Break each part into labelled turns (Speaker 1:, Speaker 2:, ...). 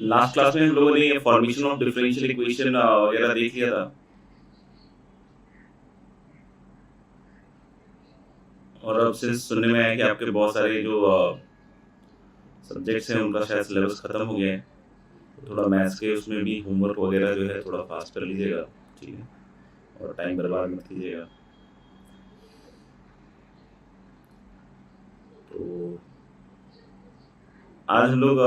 Speaker 1: Last class में हम लोगों ने फॉर्मेशन ऑफ डिफरेंशियल इक्वेशन वगैरह देख लिया था, और अब सिंस सुनने में आया कि आपके बहुत सारे जो सब्जेक्ट्स हैं उनका शायद सिलेबस खत्म हो गया है, तो थोड़ा मैथ्स के उसमें भी होमवर्क वगैरह जो है थोड़ा फास्ट कर लीजिएगा, ठीक है, और टाइम बर्बाद मत कीजिएगा। तो आज हम लोग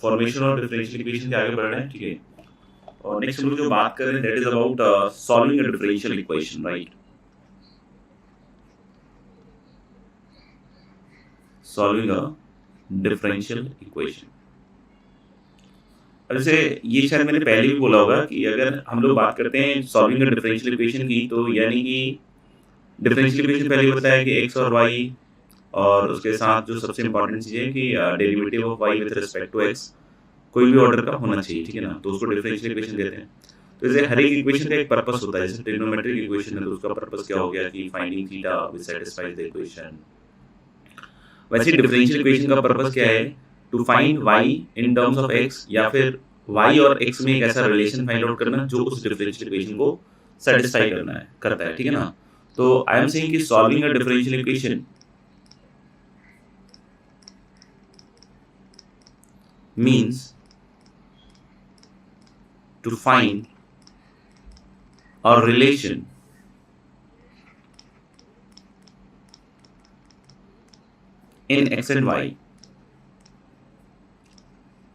Speaker 1: फॉर्मेशन और डिफरेंशियल इक्वेशन के आगे बढ़ रहे हैं, ठीक है। और नेक्स्ट हम लोग जो बात कर रहे हैं that is about solving a differential equation, right. Solving a differential equation. अब जैसे ये शायद मैंने पहले भी बोला होगा कि अगर हम लोग बात करते हैं सॉल्विंग अ डिफरेंशियल इक्वेशन की, तो यानी कि डिफरेंशियल इक्वेशन पहले बताया कि एक्स और वाई, और उसके साथ जो सबसे इंपॉर्टेंट चीज़ है कि derivative of y with respect to x कोई भी ऑर्डर का होना चाहिए, ठीक है ना, तो उसको डिफरेंशियल इक्वेशन कहते हैं। तो जैसे हर एक इक्वेशन का एक पर्पस होता है, जैसे ट्रिग्नोमेट्रिक इक्वेशन है तो उसका पर्पस क्या हो गया कि finding theta which satisfies the equation. वैसे डिफरेंशियल इक्वेशन का पर्पस क्या है, to find y in terms of x, या फिर वाई और एक्स में एक ऐसा रिलेशन फाइंड आउट करना जो उस डिफरेंशियल इक्वेशन को सेटिस्फाई करता है, ठीक है ना। तो आई एम सेइंग कि solving a differential equation means to find a relation in x and y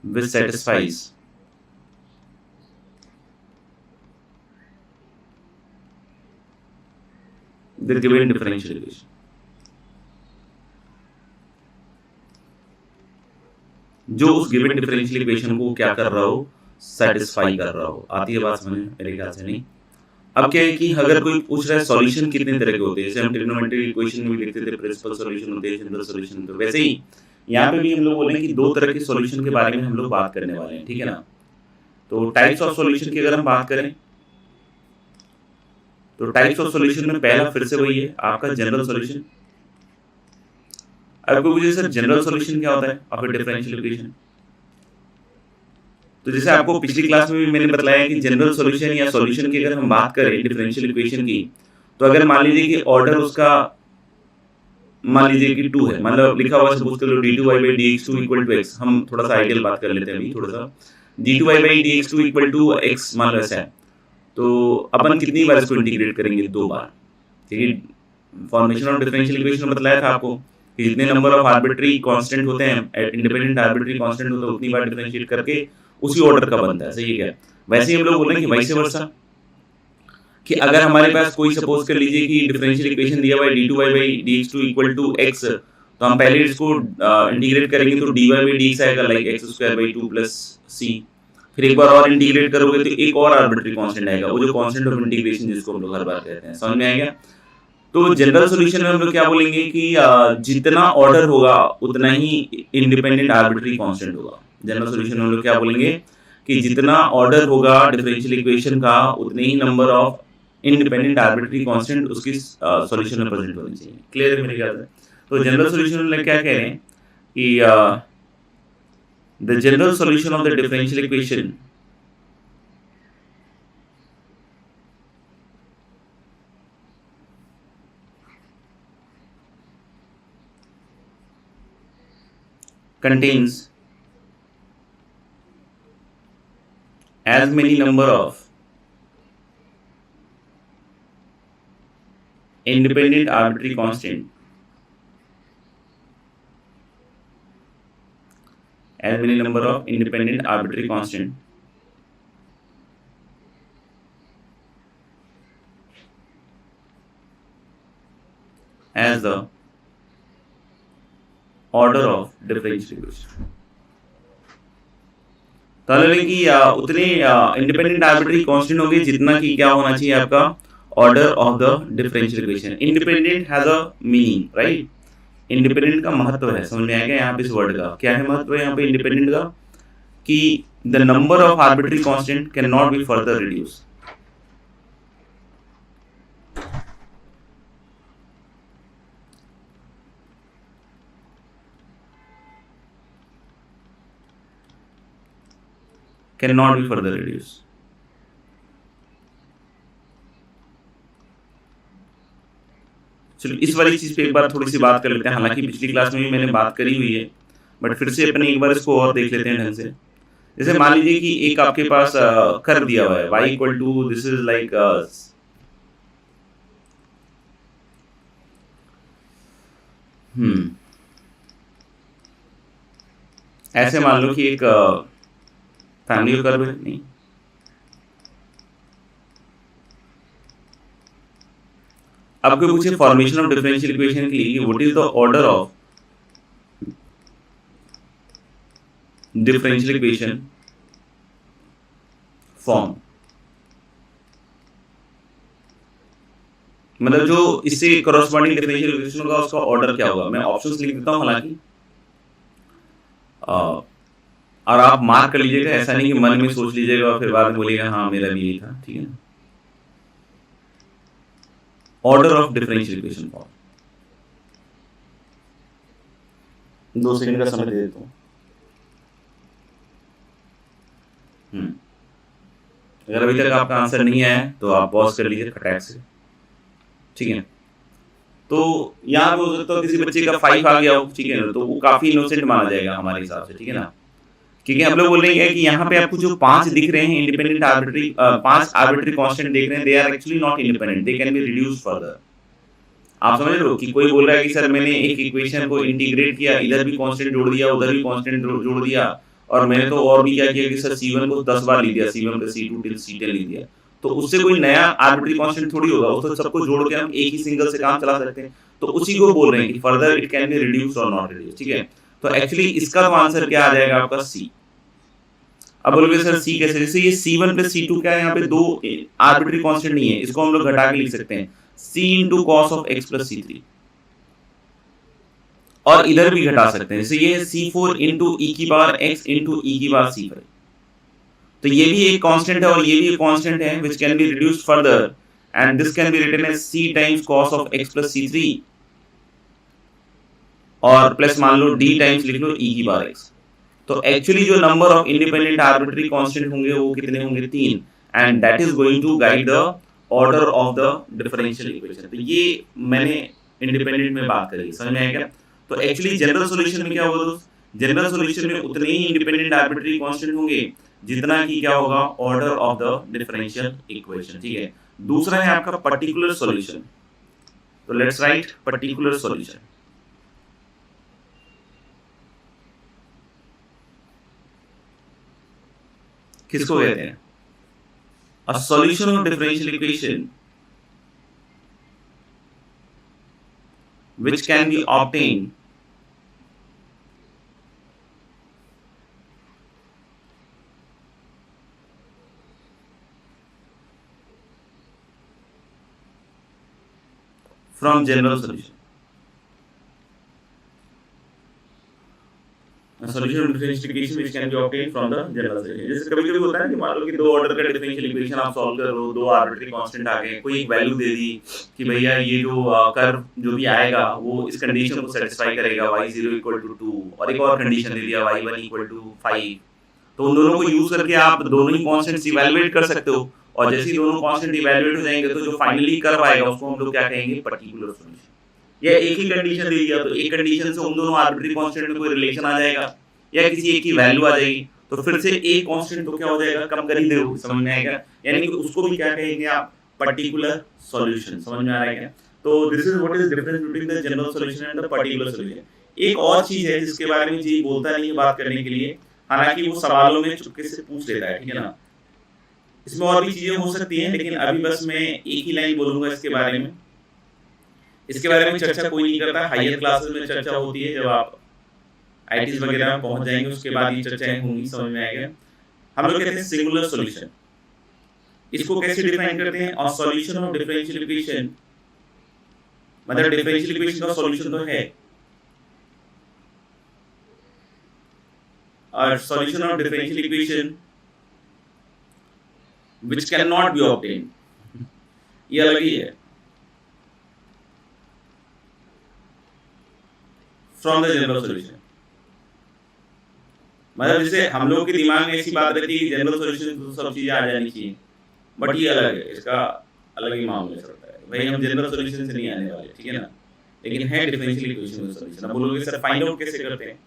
Speaker 1: which satisfies the given differential equation. जो उस गिवन डिफरेंशियल इक्वेशन को क्या कर रहा हो, सेटिस्फाई कर रहा हो। आती है बात समझ में? मेरे ख्याल से नहीं। अब क्या है कि अगर कोई पूछ रहा है सॉल्यूशन कितने तरह के होते हैं, जैसे हम ट्रिग्नोमेट्रिक इक्वेशन में लिखते थे प्रिंसिपल सॉल्यूशन होते हैं, जनरल सॉल्यूशन होते हैं, वैसे ही यहाँ पे भी हम लोग बोलें कि दो तरह के सॉल्यूशन के बारे में हम लोग बात करने वाले हैं, ठीक है ना। तो टाइप्स ऑफ सॉल्यूशन की अगर हम बात करें तो टाइप्स ऑफ सॉल्यूशन में पहला फिर से वही है आपका जनरल सॉल्यूशन। अब कोई पूछे सर जनरल सॉल्यूशन क्या होता है ऑफ ए डिफरेंशियल इक्वेशन, तो जैसे आपको पिछली क्लास में भी मैंने बताया कि जनरल सॉल्यूशन या सॉल्यूशन की अगर हम बात करें डिफरेंशियल इक्वेशन की, तो अगर मान लीजिए कि ऑर्डर उसका मान लीजिए कि 2 है, मतलब लिखा हुआ सपोज कर लो d2y by dx2 equal to x, हम थोड़ा सा आइडियल बात कर लेते हैं अभी थोड़ा सा, d2y by dx2 equal to x मान लो ऐसा है, तो अपन कितनी बार इसको इंटीग्रेट करेंगे, 2 बार, ठीक है। फॉर्मेशन ऑफ डिफरेंशियल इक्वेशन में बताया था आपको कि जितने नंबर ऑफ आर्बिट्री कांस्टेंट होते हैं, इंडिपेंडेंट आर्बिट्री कांस्टेंट होता है, उतनी बार डिफरेंशिएट करके उसी ऑर्डर का बनता है, सही है क्या। वैसे ही हम लोग बोल रहे हैं कि वाइस वर्सा, कि अगर हमारे पास कोई सपोज कर लीजिए कि डिफरेंशियल इक्वेशन दिया हुआ है d2y by dx2 equal to x, तो हम पहले इसको इंटीग्रेट करेंगे तो dy by dx आएगा like x square by 2 plus c, फिर एक बार और इंटीग्रेट करोगे तो एक और आर्बिट्री कांस्टेंट आएगा, वो जो कांस्टेंट ऑफ इंटीग्रेशन जिसको हम लोग हर बार कहते हैं, समझ में आएगा। तो जनरल सॉल्यूशन में हम लोग क्या बोलेंगे कि जितना ऑर्डर होगा उतना ही इंडिपेंडेंट आर्बिट्री कांस्टेंट होगा। जनरल सॉल्यूशन में हम लोग क्या बोलेंगे कि जितना ऑर्डर होगा डिफरेंशियल इक्वेशन का उतने ही number of independent arbitrary constant उसकी सॉल्यूशन में प्रेजेंट होनी चाहिए। क्लियर है मेरे ख्याल से। तो जनरल सॉल्यूशन में क्या कह रहे हैं कि the general solution of the differential equation contains as many number of independent arbitrary constant as many number of independent arbitrary constant as the order of differential equation। ताले कि उतने इंडिपेंडेंट आर्बिट्री कांस्टेंट होंगे जितना कि क्या होना चाहिए आपका order of the differential equation. Independent has a meaning, right. Independent का महत्व है, समझ में आएगा यहाँ पे इस वर्ड का क्या है महत्व है यहाँ पे इंडिपेंडेंट का, कि the number of arbitrary constant can not be further reduce. Can not be further reduce. चलो इस वाली चीज पे एक बार थोड़ी सी बात कर लेते हैं, हालांकि पिछली क्लास में भी मैंने बात करी हुई है, बट फिर से अपने एक बार इसको और देख लेते हैं ढंग से। जैसे मान लीजिए कि एक आपके पास कर्व दिया हुआ है y equal to, this is like ऐसे मान लो कि एक फैमिली का कर्व है, नहीं अब कोई पूछे फॉर्मेशन ऑफ डिफरेंशियल इक्वेशन के लिए what is the order of differential equation form, मतलब जो इससे कॉरस्पॉन्डिंग डिफरेंशियल इक्वेशन होगा उसका ऑर्डर क्या होगा। मैं ऑप्शंस लिख देता हूं हालांकि, और आप मार्क कर लीजिएगा, ऐसा नहीं कि मन में सोच लीजिएगा और फिर बाद में बोलिएगा हाँ मेरा भी यही था, ठीक है ना। Order of differential equation form, 2 second का समय दे देता हूं। अगर अभी तक आपका आंसर नहीं आया तो आप पॉज कर लीजिए खटैक से, ठीक है। तो यहाँ पे हो सकता है किसी बच्चे का 5 आ गया हो, ठीक है ना, तो वो काफी इनोसेंट माना जाएगा हमारे हिसाब से, ठीक है ना। क्योंकि हम लोग बोल रहे हैं कि यहाँ पे आपको जो 5 दिख रहे हैं इंडिपेंडेंट आर्बिट्री, 5 आर्बिट्री कांस्टेंट देख रहे हैं, they are actually not independent, they can be reduced further. आप समझ रहे हो कि कोई बोल रहा है कि सर मैंने एक इक्वेशन को इंटीग्रेट किया, इधर भी कांस्टेंट जोड़ दिया, उधर भी कांस्टेंट जोड़ दिया, और मैंने तो और भी क्या किया कि सर C1 को 10 बार लिख दिया, C1 पे C2 टिल C10 लिख दिया, तो उससे कोई नया आर्बिट्री कांस्टेंट थोड़ी होगा, उसको सबको जोड़ के हम एक ही सिंगल से काम चला सकते हैं। तो उसी को बोल रहे हैं कि further it can be reduced और नॉट रिड्यूस्ड, ठीक है। तो एक्चुअली इसका तो आंसर क्या आ जाएगा आपका C। अब बोलोगे सर C कैसे, जैसे ये C1 प्लस C2 क्या है, यहाँ पे 2 आर्बिट्री कांस्टेंट नहीं है, इसको हम लोग घटा के लिख सकते हैं C into cos of x plus C3, और इधर भी घटा सकते हैं, जैसे ये C4 इंटू ई की पावर x इंटू ई की पावर C5, तो ये भी एक कांस्टेंट है और ये भी एक कांस्टेंट है which can be reduced further, and this can be written as C times cos of x plus C3, और प्लस मान लो d टाइम्स लिख लो e की पावर x। तो एक्चुअली जो number of independent arbitrary constant होंगे वो कितने होंगे, 3, and that is going to guide the order of the differential equation. तो ये मैंने इंडिपेंडेंट में बात करी, समझ में आया क्या। तो एक्चुअली जनरल सॉल्यूशन में क्या होगा दोस्त, जनरल सॉल्यूशन में उतने ही इंडिपेंडेंट आर्बिट्री कांस्टेंट होंगे जितना कि क्या होगा order of the differential equation, ठीक है। दूसरा है आपका पर्टिकुलर सॉल्यूशन, तो लेट्स राइट पर्टिकुलर सॉल्यूशन। किसको कहते हैं, a solution of differential equation which can be obtained from general solution। A solution of differential equation which can be obtained from the general solution। जैसे कभी-कभी होता है कि मान लो कि 2 ऑर्डर का डिफरेंशियल इक्वेशन आप सॉल्व कर रहे हो, 2 आर्बिट्री कांस्टेंट आ गए, कोई एक वैल्यू दे दी कि भैया ये जो कर्व जो भी आएगा वो इस कंडीशन को सेटिस्फाई करेगा, y0 = 2, और एक और कंडीशन दे दिया y1 = 5। तो उन दोनों को यूज करके आप दोनों ही कांस्टेंट्स इवैल्यूएट कर सकते हो, और जैसे ही दोनों कांस्टेंट इवैल्यूएट हो जाएंगे तो जो फाइनली कर्व आएगा उसको हम लोग क्या कहेंगे, पर्टिकुलर सॉल्यूशन। या एक ही कंडीशन दे दिया तो एक कंडीशन से उन दोनों आर्बिट्री कांस्टेंट में कोई रिलेशन आ जाएगा, या किसी एक की वैल्यू आ जाएगी, तो फिर से एक कांस्टेंट तो क्या हो जाएगा, कम कर ही दोगे, समझ में आएगा। यानी कि उसको भी क्या कहेंगे आप, पर्टिकुलर सॉल्यूशन, समझ में आ रहा है क्या। तो this is what is difference between the general solution and the particular solution. एक और चीज है जिसके बारे में जी बोलता नहीं है बात करने के लिए, हालांकि वो सवालों में चुपके से पूछ लेता है, ठीक है ना। इसमें और भी चीजें हो सकती हैं, लेकिन अभी बस मैं एक ही लाइन बोलूंगा इसके बारे में। इसके बारे में चर्चा कोई नहीं करता, हायर क्लासेस में चर्चा होती है, जब आप आईटीज वगैरह में पहुंच जाएंगे उसके बाद ये चर्चाएं होंगी, समझ में आएगा। हम लोग कहते हैं सिंगुलर सॉल्यूशन, इसको कैसे डिफाइन करते हैं, और सॉल्यूशन ऑफ डिफरेंशियल इक्वेशन, मतलब डिफरेंशियल इक्वेशन का सॉल्यूशन तो है, और solution of differential equation which cannot be obtained, ये अलग ही है, from the general solution। मतलब जैसे हम लोग के दिमाग में ऐसी बात रहती है कि जनरल सॉल्यूशन तो सब चीजें आ जानी चाहिए, बट ये अलग है, इसका अलग ही मामला चलता है भाई। हम जनरल सॉल्यूशन से नहीं आने वाले, ठीक है ना, लेकिन है डिफरेंशियल इक्वेशन का सॉल्यूशन। अब बोलोगे सर फाइंड आउट कैसे करते हैं,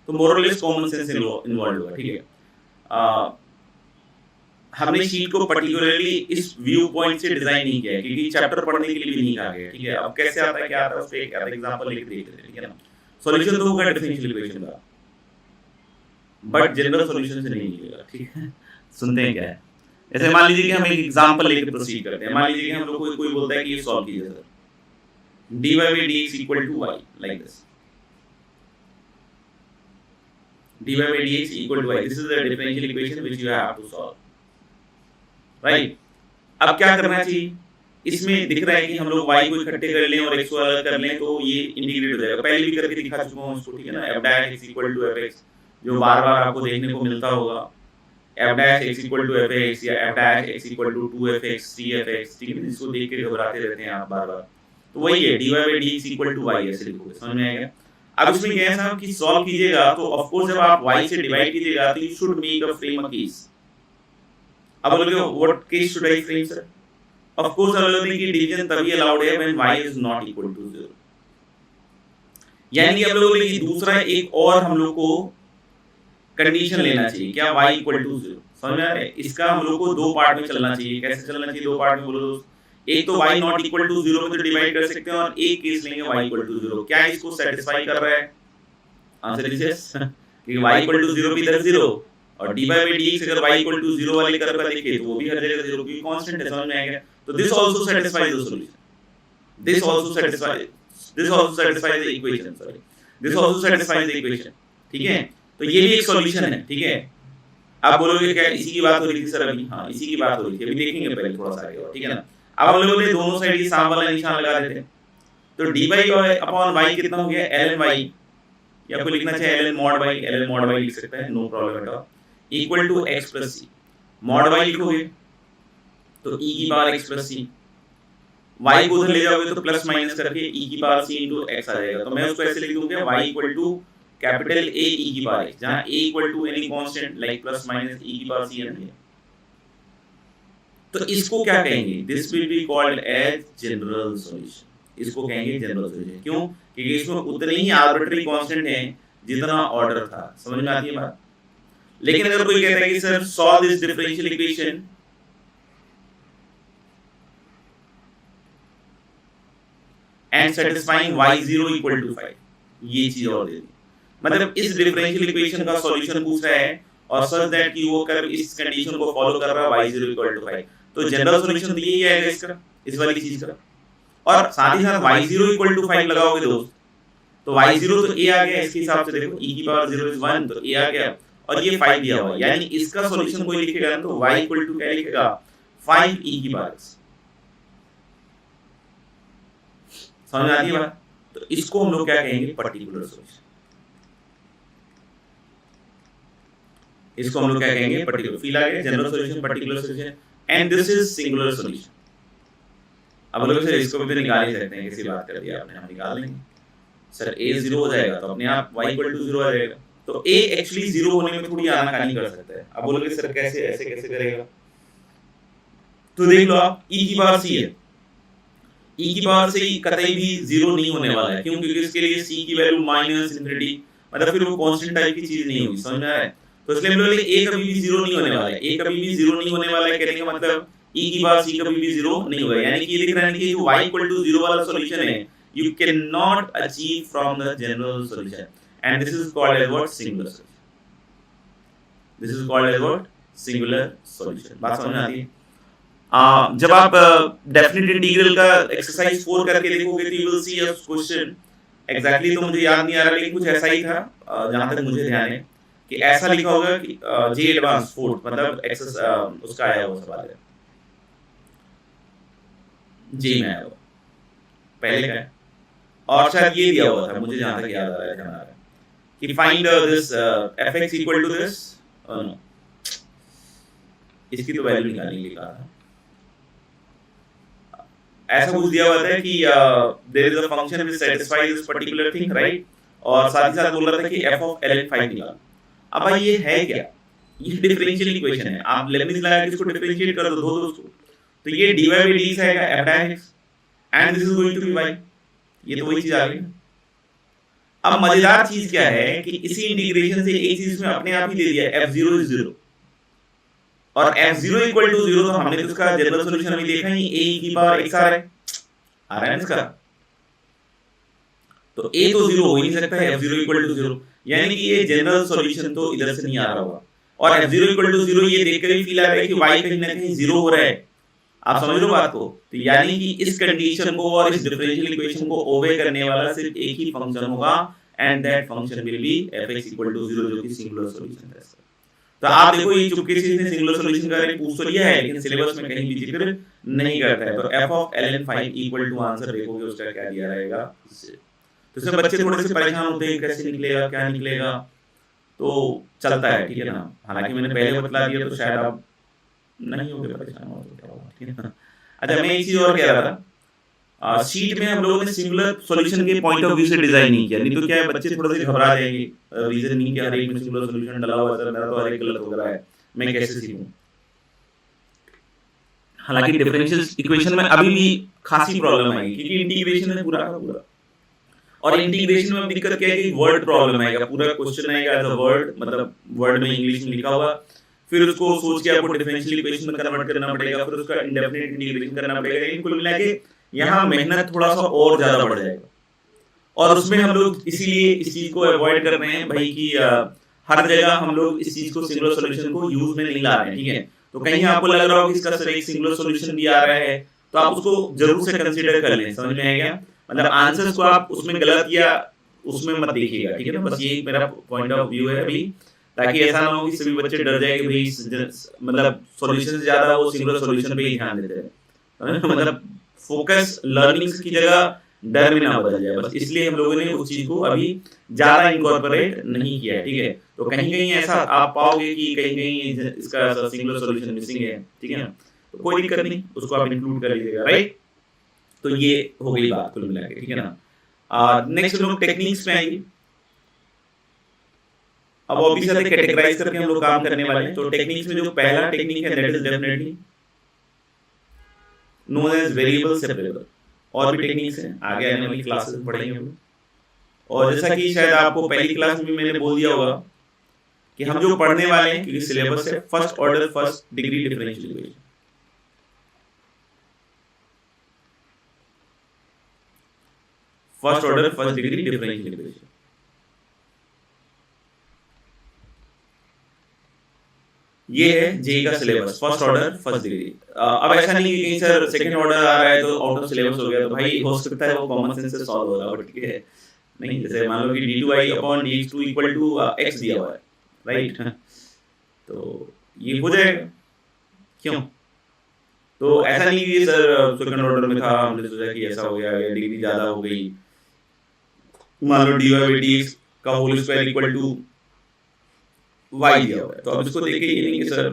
Speaker 1: तो मोर और लेस कॉमन सेंस इन्वॉल्व होगा, ठीक है। हमने शीट को पर्टिकुलरली इस व्यू पॉइंट से डिजाइन नहीं किया है, क्योंकि चैप्टर पढ़ने के लिए भी नहीं कहा गया, ठीक है। अब कैसे आता है क्या आता है उस पे एक एग्जांपल लिख देते हैं, ठीक है ना। सॉल्यूशन तो होगा डिफरेंशियल इक्वेशन का, बट जनरल सॉल्यूशन से नहीं मिलेगा, ठीक है। सुनते हैं क्या है, जैसे मान लीजिए कि हम एक एग्जांपल लेकर प्रोसीड करते हैं। मान लीजिए कि हम लोग को कोई बोलता है कि ये सॉल्व कीजिए sir, dy by dx equal to y, like this. dy by dx equal to y, this is the differential equation which you have to solve, right? अब क्या करना चाहिए, इसमें दिख रहा है कि हम लोग y को इकट्ठे कर लें और x को अलग कर लें तो ये इंटीग्रेट हो जाएगा। पहले भी करके दिखा चुका हूं इसको, ठीक है ना। f dash x equal to fx, जो बार बार आपको देखने को मिलता होगा, f dash x equal to fx या f dash x equal to 2fx 3fx, ठीक है। इसको देख के घबराते रहते हैं आप बार बार, तो वही है dy by dx equal to y, ऐसे लिखोगे, समझ में आएगा। अब इसमें क्या है साहब कि सॉल्व कीजिएगा तो ऑफ कोर्स जब आप y से डिवाइड कीजिएगा तो you should make a frame a case. अब बोलोगे what case should I frame sir, of course हम लोग कि डिवीजन तभी अलाउड है when y is not equal to 0, यानी कि हम लोग कि दूसरा एक और हम लोग को कंडीशन लेना चाहिए, क्या y इक्वल टू 0, समझ में आ रहा है। इसका हम लोग को दो पार्ट में चलना चाहिए। कैसे चलना चाहिए दो पार्ट में, बोलो दोस्त। एक तो y नॉट इक्वल टू 0 में तो डिवाइड कर सकते हैं, और एक केस लेंगे y इक्वल टू 0। क्या इसको सेटिस्फाई कर रहा है, आंसर इज यस, क्योंकि y इक्वल टू 0 भी इधर 0, और dy by dx अगर y इक्वल टू 0 वाले कर्व का देखें तो वो भी हर जगह 0 की कांस्टेंट है, समझ में आएगा। तो this also satisfies the solution, this also satisfies the equation, sorry, this also satisfies the equation, ठीक है। तो ये भी एक सॉल्यूशन है, ठीक है। आप बोलोगे क्या इसी की बात हो रही थी सर अभी, हाँ इसी की बात हो रही थी, अभी देखेंगे पहले थोड़ा सा आगे, ठीक है ना। अब हम लोगों ने दोनों साइड ये साम वाला निशान लगा देते हैं, तो dy अपॉन y कितना हो गया, ln y, या आपको लिखना चाहिए ln mod y, ln mod y लिख सकता है, no problem at all, equal to x plus c। mod y लिखोगे तो e की power x plus c, y को उधर ले जाओगे तो प्लस माइनस करके e की पावर c इनटू x आ जाएगा। तो मैं उसको ऐसे लिख दूंगा y equal to capital A e की पावर x, जहां a equal to any constant like plus minus e की पावर c है ना। तो इसको क्या कहेंगे, this will be called as general solution. इसको कहेंगे जनरल सॉल्यूशन, क्यों, क्योंकि इसमें उतने ही आर्बिट्ररी कांस्टेंट हैं जितना ऑर्डर था, समझ में आती है बात। लेकिन अगर कोई कहता है कि sir solve this differential equation and satisfying y0 equal to 5, ये चीज और दे दी, मतलब इस डिफरेंशियल इक्वेशन का सॉल्यूशन पूछ रहा है और सच दैट कि वो कर्व इस कंडीशन को फॉलो कर रहा है y0 इक्वल टू 5, तो जनरल सॉल्यूशन तो यही आएगा इसका, इस वाली चीज का। और साथ ही साथ y0 इक्वल टू 5 लगाओगे दोस्त, तो y0 तो a आ गया, इसके हिसाब से देखो e की पावर 0 इज 1, तो a आ गया, और ये 5 दिया हुआ है, यानी इसका सॉल्यूशन कोई लिखेगा ना तो y इक्वल टू क्या लिखेगा, 5 e की पावर, समझ आती है बात। तो इसको हम लोग क्या कहेंगे, पर्टिकुलर सॉल्यूशन। इसको हम लोग क्या कहेंगे, पर्टिकुलर। फील आ गया, general solution, particular solution, and this is singular solution. अब लोग सर इसको भी तो निकाल ही सकते हैं, किसी बात कर दिया आपने, हम निकाल लेंगे सर, a 0 हो जाएगा तो अपने आप y इक्वल टू 0 आ जाएगा। तो a एक्चुअली 0 होने में थोड़ी आनाकानी कर सकता है। अब बोलोगे सर कैसे, ऐसे कैसे करेगा, तो देख लो आप, e की पावर c है, e की पावर से कतई भी 0 नहीं होने वाला है, क्यों, क्योंकि इसके लिए c की वैल्यू माइनस इनफिनिटी, मतलब फिर वो कांस्टेंट टाइप की चीज नहीं होगी, समझ में आ रहा है। तो इसलिए हम लोग a कभी भी 0 नहीं होने वाला है, a कभी भी 0 नहीं होने वाला है, कहने का मतलब e की पावर c कभी भी 0 नहीं होगा, यानी कि ये दिख रहा है कि जो y इक्वल टू 0 वाला सॉल्यूशन है, you cannot achieve from the general solution, and this is called as what, singular solution. This is called as what, singular solution. बात समझ आती है। जब आप डेफिनेट इंटीग्रल का एक्सरसाइज 4 करके देखोगे तो you will see a question, exactly तो मुझे याद नहीं आ रहा, लेकिन कुछ ऐसा ही था जहां तक मुझे ध्यान है कि ऐसा लिखा होगा कि जे एडवांस 4, मतलब एक्सेस उसका आया वो सवाल है, जी में आया हुआ पहले का है, और शायद ये दिया हुआ था मुझे जहां तक याद आ रहा है, ध्यान आ रहा है कि find this fx equal to this, no इसकी तो वैल्यू निकालने लिखा था, ऐसा कुछ दिया हुआ था कि there is a function which satisfies this particular thing, right, और साथ ही साथ बोल रहा था कि f ऑफ ln 5 निकाल। अब भाई ये है क्या, ये डिफरेंशियल इक्वेशन है, आप लेबनिज लगा के इसको डिफरेंशिएट कर दो, धो दो उसको, तो ये dy by dx आएगा f dash x and this is going to be y, ये तो वही चीज आ गई। अब मजेदार चीज क्या है कि इसी इंटीग्रेशन से एक चीज में अपने आप ही दे दिया, f0 is 0 और f0 equal to 0, तो हमने तो इसका जनरल सॉल्यूशन अभी देखा ही, a की पावर x आ रहा है इसका, तो a तो 0 हो ही नहीं सकता है, f0 equal to 0, यानी कि ये जनरल सॉल्यूशन तो इधर से नहीं आ रहा होगा, और f0 equal to 0 ये देखकर ही फील आ रहा है कि y कहीं ना कहीं 0 हो रहा है, आप समझ लो बात को, तो यानी कि इस कंडीशन को और इस डिफरेंशियल इक्वेशन को ओबे करने वाला सिर्फ एक ही फंक्शन होगा, and that function will be fx equal to 0, जो कि सिंगुलर सॉल्यूशन है। तो आप देखो ये चुपके से इसने सिंगुलर सॉल्यूशन का पूछ तो लिया है, लेकिन सिलेबस में कहीं भी जिक्र नहीं करता है, तो f of ln 5 equal to answer देखोगे उसका क्या दिया रहेगा, तो इसमें बच्चे थोड़े से परेशान होते हैं कैसे निकलेगा क्या निकलेगा, तो चलता है, ठीक है ना, हालांकि मैंने पहले बतला दिया तो शायद आप नहीं होगे परेशान हो, तो क्या होगा, ठीक है ना। अच्छा, मैं एक चीज और कह रहा था, शीट में हम लोगों ने सिंगुलर सॉल्यूशन के पॉइंट ऑफ व्यू से डिजाइन नहीं किया, नहीं तो क्या है बच्चे थोड़े से घबरा जाएंगे, रीजन नहीं कि हर एक में सिंगुलर सॉल्यूशन डला हुआ है, मेरा तो हर एक गलत हो रहा है, मैं कैसे सीखूं। हालांकि डिफरेंशियल इक्वेशन में अभी भी खासी प्रॉब्लम आएगी, क्योंकि इंटीग्रेशन है पूरा का पूरा, और इंटीग्रेशन में दिक्कत क्या है कि वर्ड प्रॉब्लम आएगा, पूरा क्वेश्चन आएगा एज अ वर्ड, मतलब वर्ड में इंग्लिश में लिखा हुआ, फिर उसको सोच के आपको डिफरेंशियल इक्वेशन में कन्वर्ट करना पड़ेगा, फिर उसका इंडेफिनिट इंटीग्रेशन करना पड़ेगा, लेकिन कुल मिला के यहाँ मेहनत थोड़ा सा और ज्यादा बढ़ जाएगा, और उसमें हम लोग इसीलिए इस चीज को अवॉइड कर रहे हैं भाई कि हर जगह हम लोग इस चीज को सिंगुलर सॉल्यूशन को यूज में नहीं ला रहे हैं, ठीक है, तो कहीं आपको लग रहा हो कि इसका एक सिंगुलर सॉल्यूशन भी आ रहा है, तो आप उसको जरूर से कंसीडर कर लें, समझ में आएगा, मतलब आंसर्स को आप उसमें गलत या उसमें मत देखिएगा, ठीक है ना, बस ये मेरा पॉइंट ऑफ व्यू है अभी, ताकि ऐसा ना हो कि सभी बच्चे डर जाए कि भाई मतलब सॉल्यूशन से ज्यादा वो सिंगुलर सॉल्यूशन पे ही ध्यान देते हैं, मतलब फोकस लर्निंग की जगह डर में ना बदल जाए, बस इसलिए हम लोगों ने उस चीज को अभी ज्यादा इनकॉर्पोरेट नहीं किया है, ठीक है, तो कहीं कहीं ऐसा आप पाओगे कि कहीं कहीं इसका सिंगुलर सॉल्यूशन मिसिंग है, ठीक है ना, तो कोई दिक्कत नहीं, उसको आप इंक्लूड कर लीजिएगा, राइट। तो ये हो गई बात कुल मिला के, ठीक है ना। नेक्स्ट लोग टेक्निक्स में आएंगे, अब ऑब्वियसली कैटेगराइज करके हम लोग काम करने वाले हैं, तो टेक्निक्स में जो पहला टेक्निक है that is definitely known as variable separable, और भी टेक्निक्स हैं आगे आने वाली क्लासेस में पढ़ेंगे हम लोग, और जैसा कि शायद आपको पहली क्लास में भी मैंने बोल दिया होगा कि हम जो पढ़ने वाले हैं, क्योंकि सिलेबस है first order first degree differential equation, first order first degree differential equation, ये है जेई का syllabus first order first degree. अब ऐसा नहीं कि कहीं सर सेकंड ऑर्डर आ रहा है तो आउट ऑफ सिलेबस हो गया, तो भाई हो सकता है वो कॉमन सेंस से सॉल्व होगा, बट ठीक है नहीं, जैसे मान लो कि d2i upon dx2 equal to x दिया हुआ है, राइट, तो ये हो जाएगा, क्यों, तो ऐसा नहीं कि सर सेकंड ऑर्डर में था हमने सोचा कि ऐसा हो गया, डिग्री ज्यादा हो गई, मान लो dy by dx का whole square equal to y दिया हुआ है, तो अब इसको देखिए ये नहीं कि सर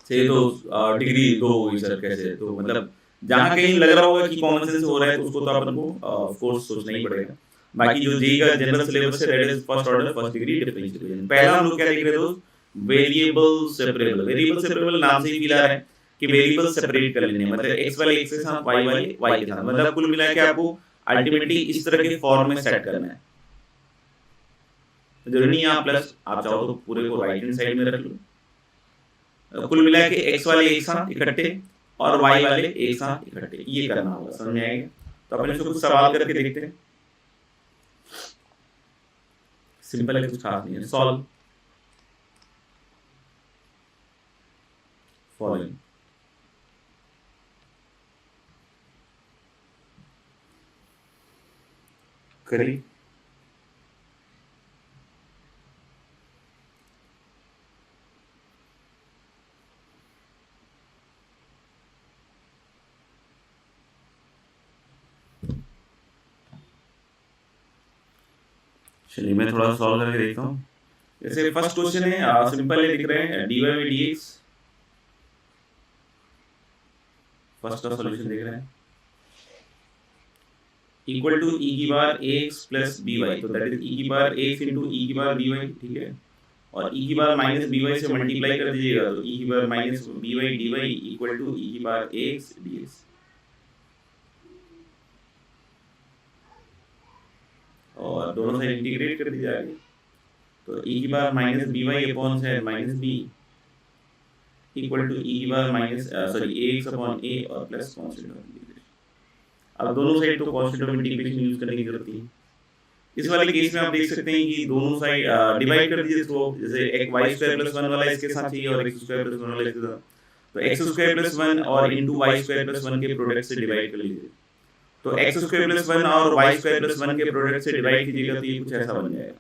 Speaker 1: से तो डिग्री 2 होगी सर कैसे, तो मतलब जहां कहीं लग रहा होगा कि कॉमन सेंस हो रहा है तो उसको तो अपन को ऑफ कोर्स सोचना ही पड़ेगा। बाकी जो जेई का जनरल सिलेबस है that is first order first degree differential equation. पहला हम लोग क्या देख रहे थे दोस्त, वेरिएबल सेपरेबल। वेरिएबल सेपरेबल नाम से ही मिला है कि वेरिएबल सेपरेट कर लेने, मतलब x वाले x के साथ y वाले y के साथ, मतलब कुल मिला के आपको अल्टीमेटली इस तरह के फॉर्म में सेट करना है। जरूरी नहीं आप प्लस, आप चाहो तो पूरे को राइट हैंड साइड में रख लो। कुल मिला के x वाले एक साथ इकट्ठे और y वाले एक साथ इकट्ठे, ये करना होगा, समझ में आएगा। तो अपन इसको कुछ सवाल करके देखते हैं, सिंपल है, कुछ खास नहीं है। सॉल्व फॉलोइंग, करिए। चलिए मैं थोड़ा सॉल्व करके देखता हूँ। जैसे फर्स्ट क्वेश्चन है, सिंपल है, लिख रहे हैं dy by dx, फर्स्ट का सॉल्यूशन देख रहे हैं, इक्वल टू ई की बार ax प्लस by, तो दैट इज ई की बार ax इंटू ई की बार by, ठीक है, और ई की बार माइनस by से मल्टीप्लाई कर दीजिएगा, तो ई की बार minus by dy equal to e की बार ax dx, और दोनों साइड इंटीग्रेट कर दीजिए आगे, तो ई की बार माइनस by अपॉन से minus b equal to e की बार माइनस ax अपॉन a और प्लस कांस्टेंट ऑफ इंटीग्रेशन। अब दोनों साइड तो कांस्टेंट ऑफ इंटीग्रेशन यूज करने की जरूरत नहीं है। इस वाले केस में आप देख सकते हैं कि दोनों साइड डिवाइड कर दीजिए, तो जैसे एक y स्क्वायर प्लस 1 वाला इसके साथ चाहिए और x स्क्वायर प्लस 1 वाला इसके साथ, तो x स्क्वायर प्लस 1 और इनटू y स्क्वायर प्लस 1 के प्रोडक्ट से डिवाइड कर लीजिए, तो x स्क्वायर प्लस 1 और y स्क्वायर प्लस 1 के प्रोडक्ट से डिवाइड कीजिएगा तो ये कुछ ऐसा बन जाएगा।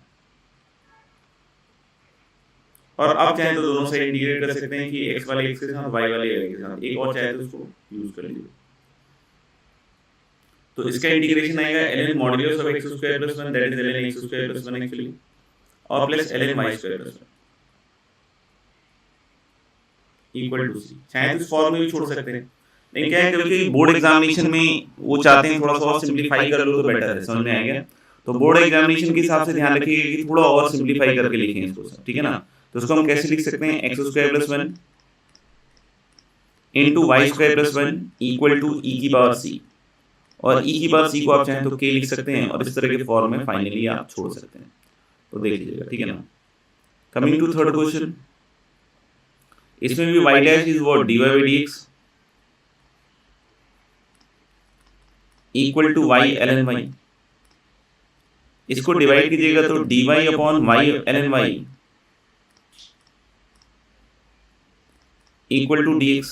Speaker 1: और आप चाहे तो दोनों साइड इंटीग्रेट कर सकते हैं कि x वाले x के साथ y वाले y के साथ, एक और चाहे तो इसको यूज कर लीजिए, तो इसका इंटीग्रेशन आएगा ln modulus of x square plus 1 that is ln x square plus 1 actually, और plus ln y square plus 1 equal to c। चाहे तो इस फॉर्म में भी छोड़ सकते हैं, लेकिन क्या है कभी बोर्ड एग्जामिनेशन में वो चाहते हैं थोड़ा सा और सिंपलीफाई कर लो तो बेटर है, समझ में आ गया। तो बोर्ड एग्जामिनेशन के हिसाब से ध्यान रखिएगा कि थोड़ा और सिंपलीफाई करके लिखें इसको, ठीक है ना। तो इसको हम कैसे लिख सकते हैं, x square plus 1 into y square plus 1 equal to e की पावर c, और e की पावर c को आप चाहें तो k लिख सकते हैं, और इस तरह के फॉर्म में फाइनली आप छोड़ सकते हैं। तो देख लीजिएगा, ठीक है ना। कमिंग टू थर्ड क्वेश्चन, इसमें भी y dash is what dy by dx equal to y ln y, इसको डिवाइड कीजिएगा तो dy upon y ln y equal to dx,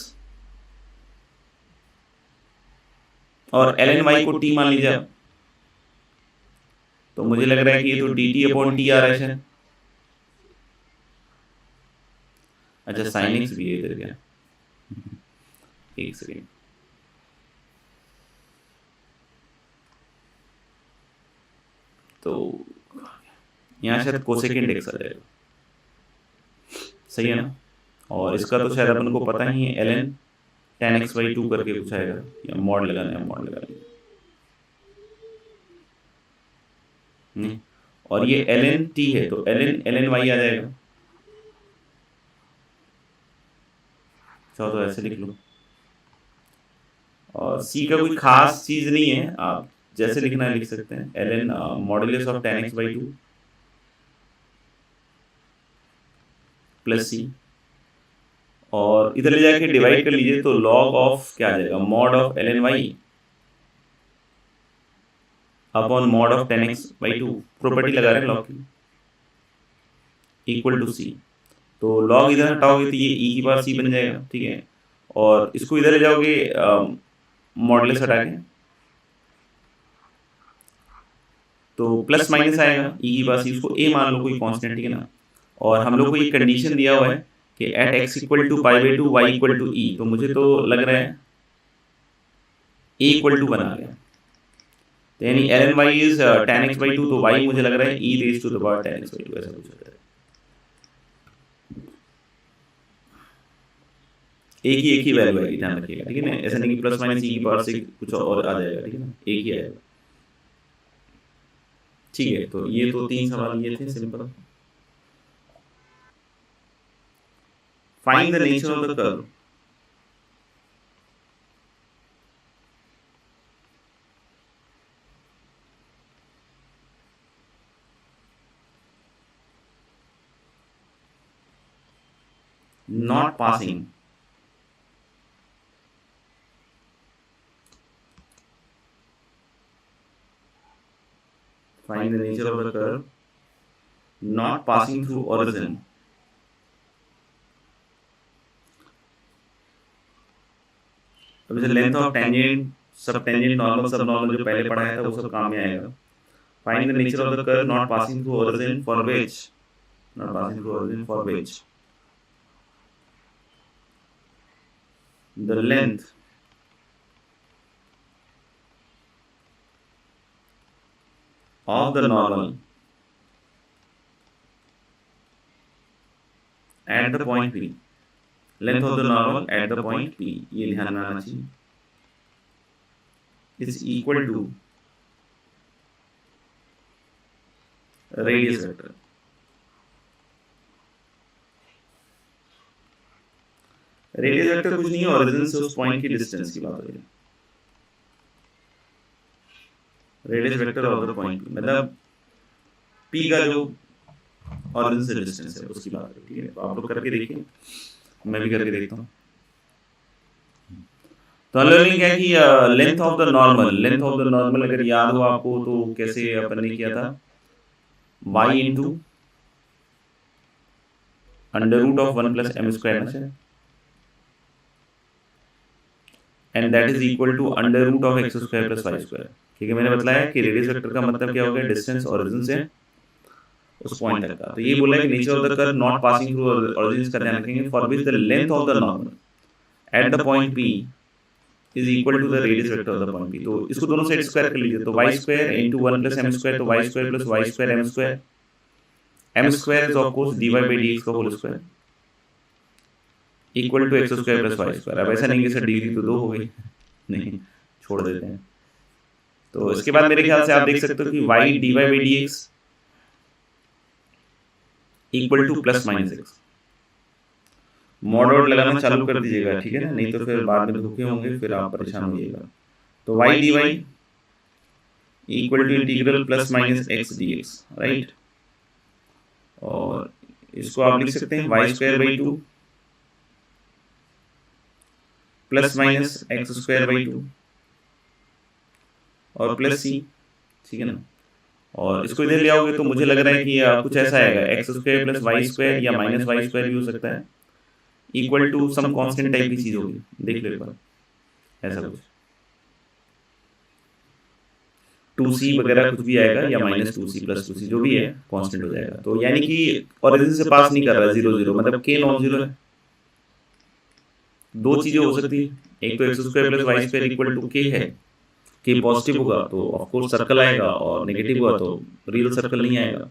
Speaker 1: और ln y को t मान लीजिए, तो मुझे लग रहा है कि ये तो dt अपॉन t आ रहा है शायद। अच्छा sin x भी है इधर क्या, एक सेकेंड, तो यहाँ शायद कोसेकेंड x आ जाएगा, सही है ना। और इसका तो शायद अपन को पता ही है ln tan x by 2 करके कुछ आएगा, या मॉड लगाना है, मॉड लगा लेंगे नहीं, और ये ln t है तो ln y आ जाएगा, चाहो तो ऐसे लिख लो। और c का कोई खास चीज नहीं है, आप जैसे लिखना है लिख सकते हैं, ln modulus of tan x by 2 plus c, और इधर ले जाके डिवाइड कर लीजिए तो log ऑफ क्या आ जाएगा, mod of ln y upon mod of tan x by 2, property लगा रहे हैं log की, इक्वल टू c। तो log इधर हटाओगे तो ये e की पावर c बन जाएगा, ठीक है। और इसको इधर ले जाओगे मॉडुलस हटा के, तो प्लस माइनस आएगा, e की पावर c, इसको a मान लो कोई कांस्टेंट, ठीक है ना। और हम लोग को ये कंडीशन दिया हुआ है कि at x equal to pi by 2 y equal to e, तो मुझे तो लग रहा है a इक्वल टू बना गया, तो यानी ln y is tan x by 2, तो y मुझे लग रहा है e raise to the power tan x by 2, ऐसा कुछ होता है। एक ही वैल्यू आएगी, ध्यान रखिएगा, ठीक है ना। ऐसा नहीं कि प्लस माइनस e की पावर से कुछ और आ जाएगा, ठीक है ना, एक ही आएगा, ठीक है। तो ये तो 3 सवाल ये थे simple. Find the nature of the curve, not passing, find the nature of the curve not passing through origin, अब जैसे लेंथ ऑफ टेंजेंट, सब टेंजेंट, नॉर्मल, सब नॉर्मल जो पहले पढ़ाया था वो सब काम में आएगा। Find the nature of the curve not passing through origin for which, not passing through origin for which the length of the normal at the point P, length of the normal at the point P, ये ध्यान में आना चाहिए, is equal to radius vector. Radius vector कुछ नहीं है, origin से उस पॉइंट की डिस्टेंस की बात हो रही है। Radius vector of the point मतलब पी का जो ओरिजिन से डिस्टेंस है उसकी बात है, ठीक है। तो आप लोग करके देखिए, मैं भी करके देखता हूँ। तो अनलर्निंग क्या है कि लेंथ ऑफ द नॉर्मल अगर याद हो आपको तो कैसे अपन ने किया था, y into under root of 1 plus m square ना शायद, and that is equal to under root of x square plus y square. ठीक है, मैंने बताया कि रेडियस वेक्टर का मतलब क्या हो गया, डिस्टेंस ओरिजिन से उस पॉइंट तक का। तो ये बोला है कि nature of the curve not passing through origin का ध्यान रखेंगे, for which the length of the normal at the point P is equal to the radius vector of the point P। तो इसको दोनों साइड स्क्वायर कर लीजिए, तो y square into 1 plus m square, तो y square plus y square m square, m square is of course dy by dx का whole square equal to x square plus y square. अब ऐसा नहीं कि sir degree तो 2 हो गई, नहीं, छोड़ देते हैं। तो इसके बाद मेरे ख्याल से आप देख सकते हो कि y dy by dx equal to plus minus x। Mod out लगाना चालू कर दीजिएगा, ठीक है ना, नहीं तो फिर बाद में धोखे होंगे, फिर आप परेशान होइएगा। तो y dy equal to integral plus minus x dx, right. और इसको आप लिख सकते हैं y square by 2 plus minus x square by 2 और प्लस c, ठीक है ना। और इसको इधर ले आओगे तो मुझे लग रहा है कि कुछ ऐसा आएगा, x square plus y square या माइनस वाई स्क्वायर भी हो सकता है, equal to some constant type की चीज होगी, देख लो एक बार, ऐसा कुछ 2c वगैरह कुछ भी आएगा, या माइनस 2c प्लस 2c जो भी है कांस्टेंट हो जाएगा। तो यानी कि ओरिजिन से पास नहीं कर रहा है 0 0, मतलब k नॉन जीरो है। दो चीजें हो सकती है, एक तो x square plus y square equal to k है, k पॉजिटिव होगा तो ऑफ कोर्स सर्कल आएगा, और नेगेटिव हुआ तो रियल सर्कल नहीं आएगा,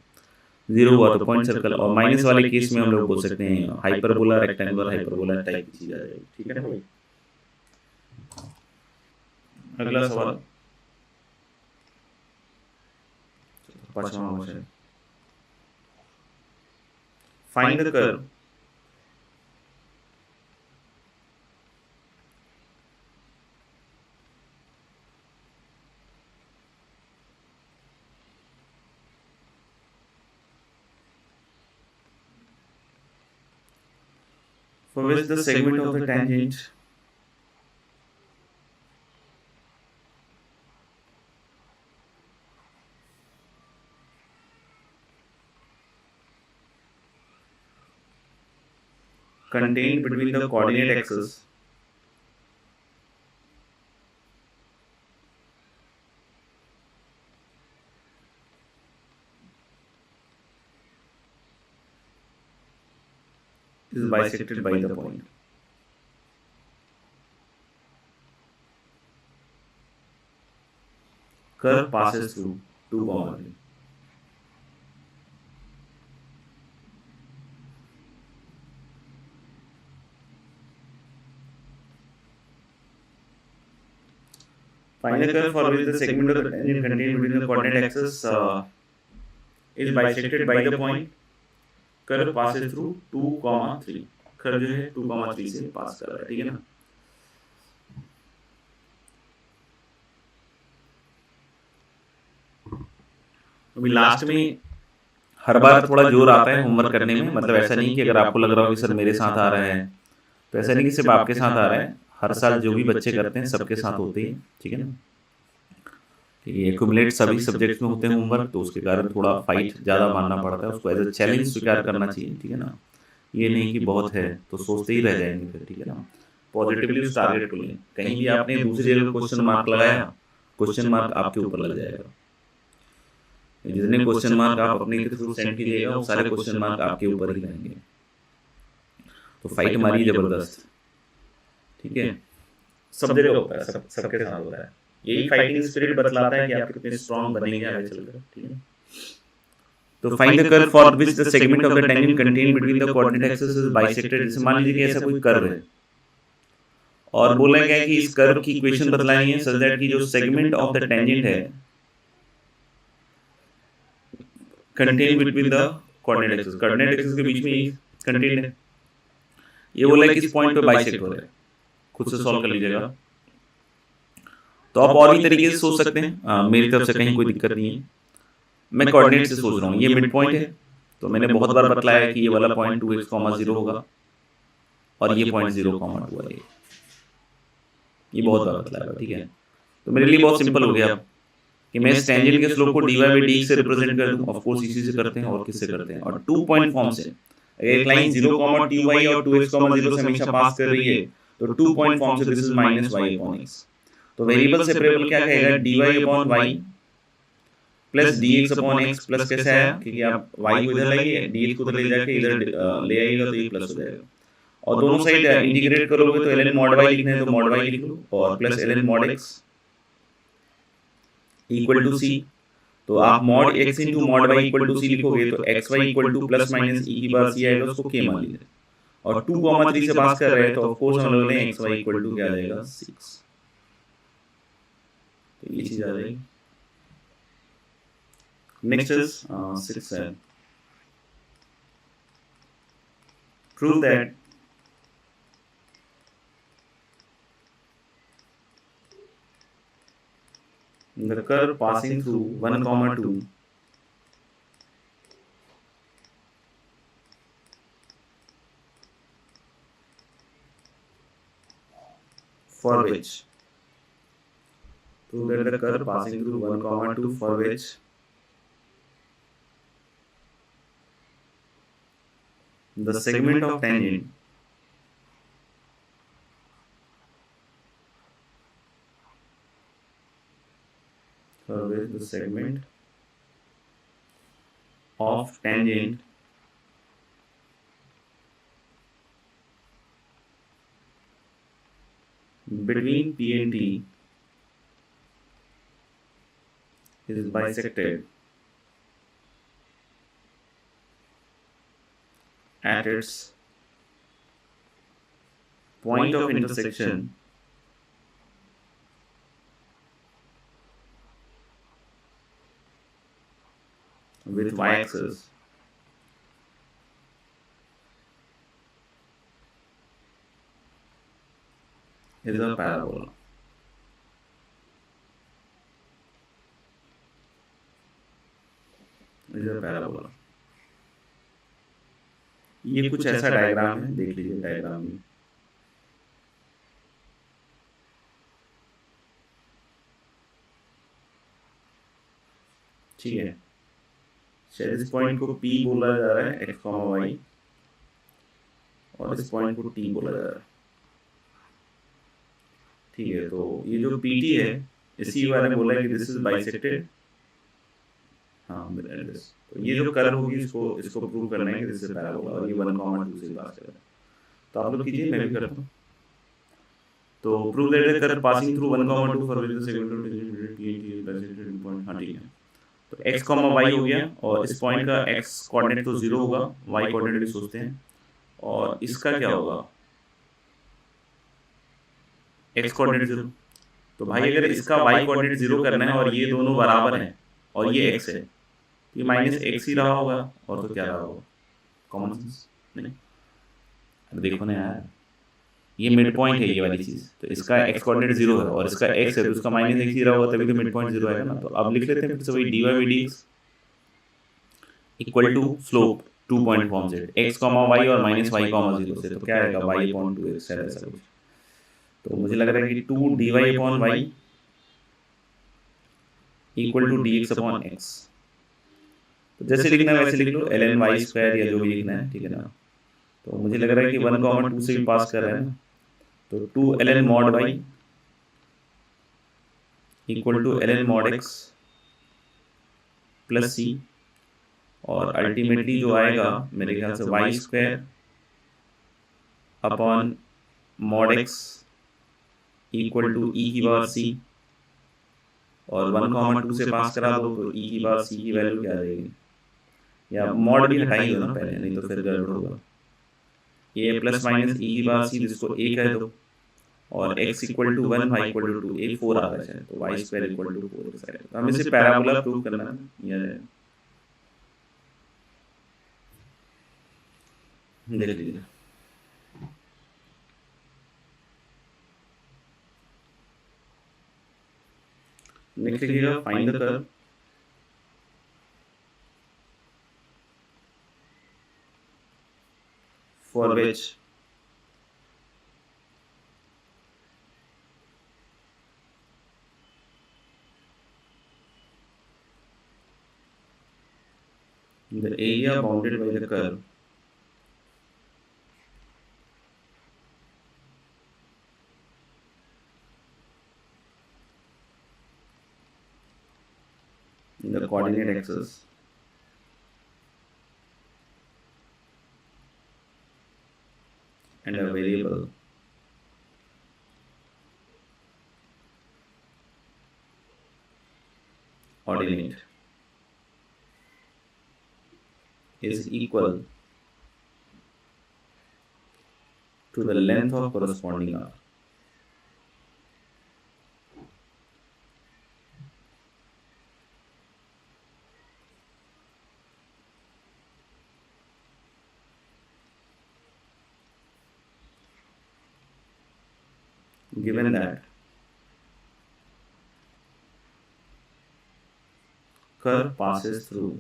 Speaker 1: 0 हुआ तो पॉइंट सर्कल। और माइनस वाले केस में हम लोग बोल सकते हैं हाइपरबोला, रेक्टेंगुलर हाइपरबोला टाइप की चीज आ जाएगी, ठीक है ना भाई। अगला सवाल, पांचवा question, find the curve for which the segment of the tangent contained between the coordinate axes is bisected by the point. Curve passes through 2, 3. Find the curve for which the segment of the tangent contained within the coordinate axis is bisected by the point. Curve passes through 2, 3. Curve जो है 2, 3 से पास कर रहा है, ठीक है ना। अभी लास्ट में हर बार थोड़ा जोर आता है होमवर्क करने में, मतलब ऐसा नहीं कि अगर आपको लग रहा हो कि सर मेरे साथ आ रहा है, तो ऐसा नहीं कि सिर्फ आपके साथ आ रहा है, हर साल जो भी बच्चे करते हैं सबके साथ होते हैं, ठीक है ना। ये एक्यूमुलेट सभी सब्जेक्ट्स में होते हैं होमवर्क, तो उसके कारण थोड़ा फाइट ज़्यादा मानना पड़ता है, उसको एज अ चैलेंज स्वीकार करना चाहिए, ठीक है ना। ये नहीं कि बहुत है तो सोचते ही रह जाएंगे फिर, ठीक है ना। पॉजिटिवली उस टारगेट को लें, कहीं भी आपने दूसरी जगह क्वेश्चन मार्क लगाया, क्वेश्चन मार्क आपके ऊपर लग जाएगा। जितने क्वेश्चन मार्क आप अपने के थ्रू सेंड कीजिएगा वो सारे क्वेश्चन मार्क आपके ऊपर ही रहेंगे। तो फाइट मारिए जबरदस्त, ठीक है। सब जगह होता है, सबके साथ होता है, यही फाइटिंग स्पिरिट बतलाता है कि आप कितने स्ट्रांग बनेंगे आगे चलकर, ठीक है। तो find the curve for which the segment of the tangent contain between the coordinate axis is bisected. जैसे मान लीजिए कि ऐसा कोई कर्व है और बोल रहे हैं कि इस कर्व की इक्वेशन बतलानी है सच दैट कि जो सेगमेंट ऑफ द टेंजेंट है contain between the coordinate axis, coordinate axis के बीच में ये कंटेन है। ये बोला है कि इस पॉइंट पे बाइसेक्ट हो रहा है, खुद से सॉल्व कर लीजिएगा। तो आप और भी तरीके से सोच सकते हैं, मेरी तरफ से कहीं कोई दिक्कत नहीं है। मैं कोऑर्डिनेट से सोच रहा हूँ, ये मिड पॉइंट है, तो मैंने बहुत बार बतलाया कि ये वाला पॉइंट 2x, 0 होगा और ये पॉइंट 0, 2 है। ये बहुत बार बतलाया, ठीक है। तो मेरे लिए बहुत सिंपल हो गया कि मैं इस टेंजेंट के स्लोप को dy बाई dx से रिप्रेजेंट कर दूं। ऑफ कोर्स इसी से करते हैं, और किससे करते हैं, और 2 पॉइंट फॉर्म से। अगर एक लाइन 0, 2y और 2x, 0 से हमेशा पास कर रही है, तो 2 पॉइंट फॉर्म से दिस इज -y/x। तो वेरिएबल सेपरेबल क्या कहेगा, dy/y प्लस dx/x प्लस कैसे आया, क्योंकि आप y को इधर लाइए, dx को उधर ले जाके इधर ले आइएगा, तो ये प्लस हो जाएगा। और दोनों साइड इंटीग्रेट करोगे तो ln mod y लिखना है तो mod y लिख लो, और plus ln mod x equal to c। तो आप mod x into mod y equal to c लिखोगे तो xy equal to plus minus e की बार c आएगा, उसको k मान लीजिए। और 2, 3 से पास कर रहे हैं, तो ऑफ कोर्स हम लोग ने xy इक्वल टू क्या आ जाएगा, 6। तो ये चीज आ जाएगी। नेक्स्ट इज 6 है, prove that the curve passing through 1, 2 for which, prove that the curve passing through 1, 2 for which the segment of tangent of tangent between P and T is bisected at its point of intersection with y-axis is a parabola. Is a parabola. ये कुछ ऐसा diagram है, देख लीजिए diagram में। ठीक है, शायद इस पॉइंट को P बोला जा रहा है, x, y, और इस पॉइंट को T बोला जा रहा है। ठीक है, तो ये जो PT है, इसी बारे में बोला है कि दिस इज बाइसेक्टेड। हाँ, तो ये जो कर्व होगी इसको प्रूव करना है कि दिस इज पैराबोला, और ये 1, 2 से पास कर रहा है। तो आप लोग कीजिए, मैं भी करता हूँ। तो prove that the curve passing through 1, 2 for which the segment of tangent bisected point. हाँ, ठीक है। तो x, y हो गया, और इस पॉइंट का x कोऑर्डिनेट तो 0 होगा, y कोऑर्डिनेट भी सोचते हैं, और इसका क्या होगा, x कोऑर्डिनेट 0। तो भाई अगर इसका y कोऑर्डिनेट 0 करना है और ये दोनों बराबर हैं और ये x है, तो ये -x ही रहा होगा, और तो क्या रहा होगा, कॉमन सेंस नहीं। अब देखो ना यार, ये मिड पॉइंट है ये वाली चीज, तो इसका x कोऑर्डिनेट 0 है और इसका x है, तो इसका -x ही रहा होगा, तभी तो मिड पॉइंट 0 आएगा ना। तो अब लिख लेते हैं फिर से वही dy by dx equal to slope 2 point form से x, y और -y, 0 से, तो क्या आएगा, y/2x है ऐसा कुछ। तो मुझे लग रहा है कि 2 dy/y इक्वल टू dx/x। तो जैसे लिखना है वैसे लिख लो, ln y² या जो भी लिखना है, ठीक है ना। तो मुझे लग रहा है कि 1, 2 से भी पास कर रहा है ना, तो 2 ln mod y equal to ln mod x plus c, और अल्टीमेटली जो आएगा मेरे ख्याल से y² upon mod x equal to e की पावर c, और 1, 2 से पास करा दो तो e की पावर c की वैल्यू क्या आ जाएगी, या मॉड भी हटा ही दो ना पहले, नहीं तो फिर गड़बड़ होगा। a प्लस माइनस e की पावर c, जिसको a कह दो, और x equal to 1, y equal to 2, a 4 आ रहा है, तो y² इक्वल टू 4। तो हमें इसे पैराबोला प्रूव करना है। देख लीजिए। नेक्स्ट लिखिएगा find the curve for which the area bounded by the curve in the coordinate axis and a variable ordinate is equal to the length of corresponding arc. Given that curve passes through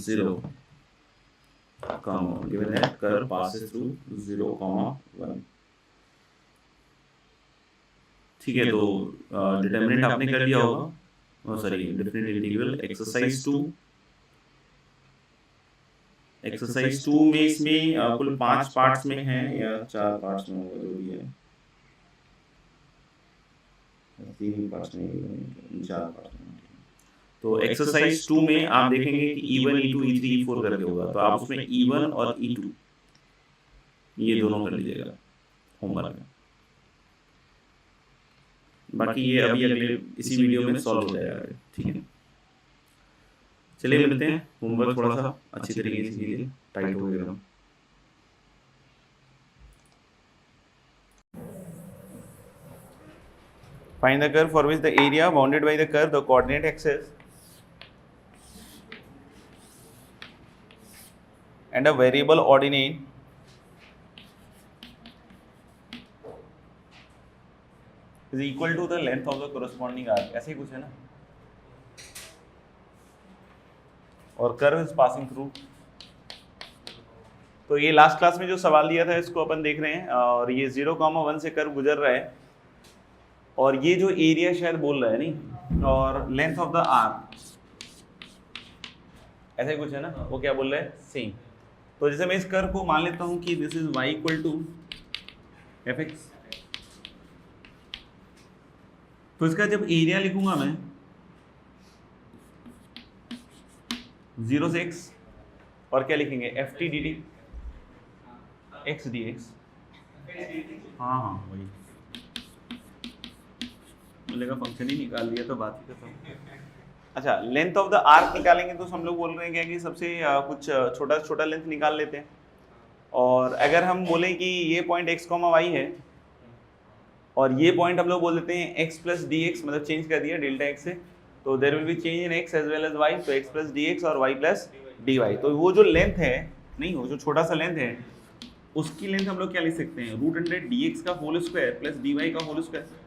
Speaker 1: zero comma, given that curve passes through 0,1. ठीक है, तो determinant आपने कर लिया होगा, sorry different integral exercise 2 में इसमें कुल 5 पार्ट्स में है या 4 पार्ट्स में होगा, जो भी है 3 पार्ट्स में 4 पार्ट्स में। तो एक्सरसाइज 2 में आप देखेंगे कि E1 E2 E3 E4 करके होगा, तो आप उसमें E1 और E2 ये दोनों कर लीजिएगा होमवर्क में। बाकी ये अभी अगले इसी वीडियो में सॉल्व हो जाएगा, ठीक है। चलिए मिलते हैं, होमवर्क थोड़ा सा अच्छी तरीके से कीजिए, टाइट हो गया। Find the curve for which the area bounded by the curve, the coordinate axis and a variable ordinate is equal to the length of the corresponding arc. ऐसे ही कुछ है ना, और कर्व इज पासिंग थ्रू। तो ये last class में जो सवाल दिया था इसको अपन देख रहे हैं, और ये 0,1 से कर्व गुजर रहा है, और ये जो एरिया शायद बोल रहा है नहीं, और लेंथ ऑफ द आर्क ऐसा ही कुछ है ना, वो क्या बोल रहा है, सेम। तो जैसे मैं इस कर्व को मान लेता हूं कि this is y equal to fx, तो इसका जब एरिया लिखूंगा मैं 0 से x, और क्या लिखेंगे ft dt x dx। हाँ वही मिलेगा, फंक्शन ही निकाल लिया तो बात ही खत्म। अच्छा, लेंथ ऑफ द आर्क निकालेंगे तो हम लोग बोल रहे हैं क्या कि सबसे कुछ छोटा छोटा लेंथ निकाल लेते हैं, और अगर हम बोले कि ये पॉइंट x, y है, और ये पॉइंट हम लोग बोल देते हैं x प्लस डी एक्स, मतलब चेंज कर दिया डेल्टा x से, तो there will be change in x as well as y, तो x प्लस डी एक्स और y प्लस डी वाई। तो वो जो लेंथ है, नहीं वो जो छोटा सा लेंथ है, उसकी लेंथ हम लोग क्या लिख सकते हैं, रूट अंडर डी एक्स का whole square plus d y का होल स्क्वायर।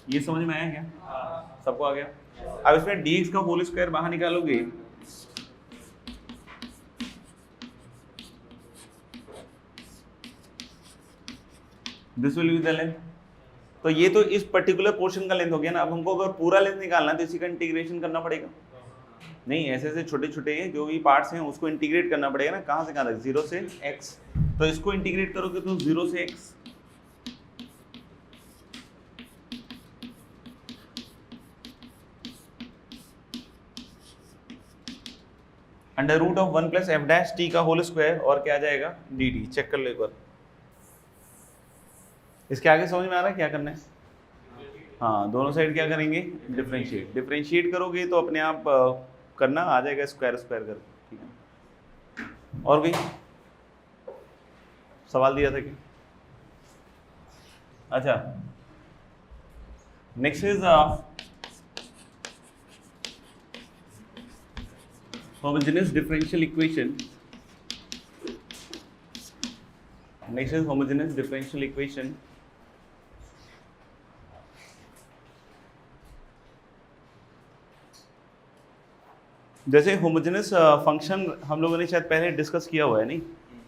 Speaker 1: ये समझ में आया क्या, सबको आ गया? अब इसमें dx का होल स्क्वायर बाहर निकालोगे, this will be the length. तो ये तो इस पर्टिकुलर पोर्शन का लेंथ हो गया ना। अब हमको अगर पूरा लेंथ निकालना है तो इसी का इंटीग्रेशन करना पड़ेगा। नहीं, ऐसे ऐसे छोटे छोटे जो भी पार्ट्स हैं उसको इंटीग्रेट करना पड़ेगा ना। कहाँ से कहाँ तक, 0 से x, तो इसको इंटीग्रेट करोगे तो 0 से x under root of 1 plus f dash t का होल स्क्वायर, और क्या आ जाएगा डी टी। चेक कर लो एक बार, इसके आगे समझ में आ रहा है क्या करना है? हाँ, दोनों साइड क्या करेंगे, डिफरेंशिएट। डिफरेंशिएट करोगे तो अपने आप करना आ जाएगा स्क्वायर स्क्वायर कर, ठीक है। और भी सवाल दिया था कि, अच्छा next is homogeneous differential equation. Next is homogeneous differential equation. जैसे होमोजेनस फंक्शन हम लोगों ने शायद पहले डिस्कस किया हुआ है, नहीं?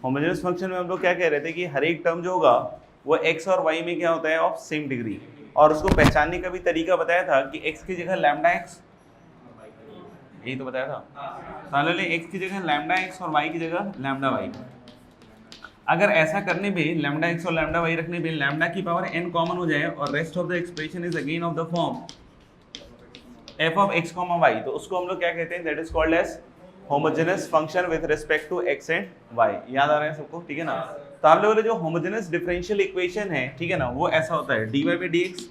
Speaker 1: होमोजेनस फंक्शन में हम लोग क्या कह रहे थे कि हर एक टर्म जो होगा वो x और y में क्या होता है, ऑफ सेम डिग्री, और उसको पहचानने का भी तरीका बताया था कि x की जगह लैम्डा x, यही तो बताया था। मान लो x की जगह लैम्डा x और y की जगह लैम्डा y। अगर ऐसा करने पे लैम्डा x और लैम्डा y रखने पे लैम्डा की पावर n कॉमन हो जाए और rest of the expression is again of the form f of x, y, तो उसको हम लोग क्या कहते हैं, that is called as homogeneous function with respect to x and y। याद आ रहा है सबको? ठीक है ना? तो हम लोगों ने जो होमोजेनस डिफरेंशियल इक्वेशन है, ठीक है ना, वो ऐसा होता है dy by dx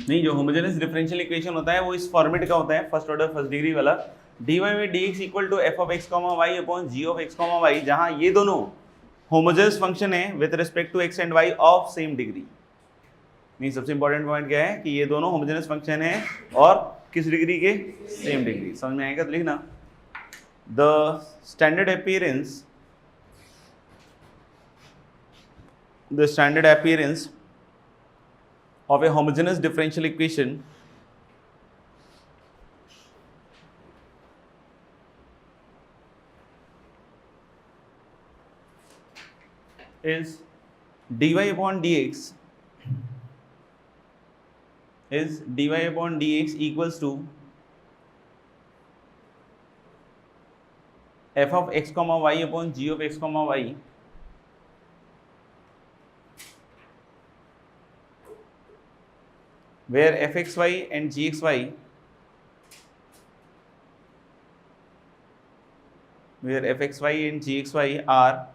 Speaker 1: नहीं, जो होमोजेनस डिफरेंशियल इक्वेशन होता है वो इस फॉर्मेट का होता है, फर्स्ट ऑर्डर फर्स्ट डिग्री वाला, dy by dx equal to f of x, y अपॉन g of x, y, जहां ये दोनों होमोजेनस फंक्शन है with respect to x and y of same degree. नहीं, सबसे इंपॉर्टेंट पॉइंट क्या है कि ये दोनों होमोजेनस फंक्शन है और किस डिग्री के? Same degree. समझ में आएगा तो लिखना, the standard appearance of a homogeneous differential equation is dy upon dx equals to f of x, y upon g of x, y, where fxy and gxy are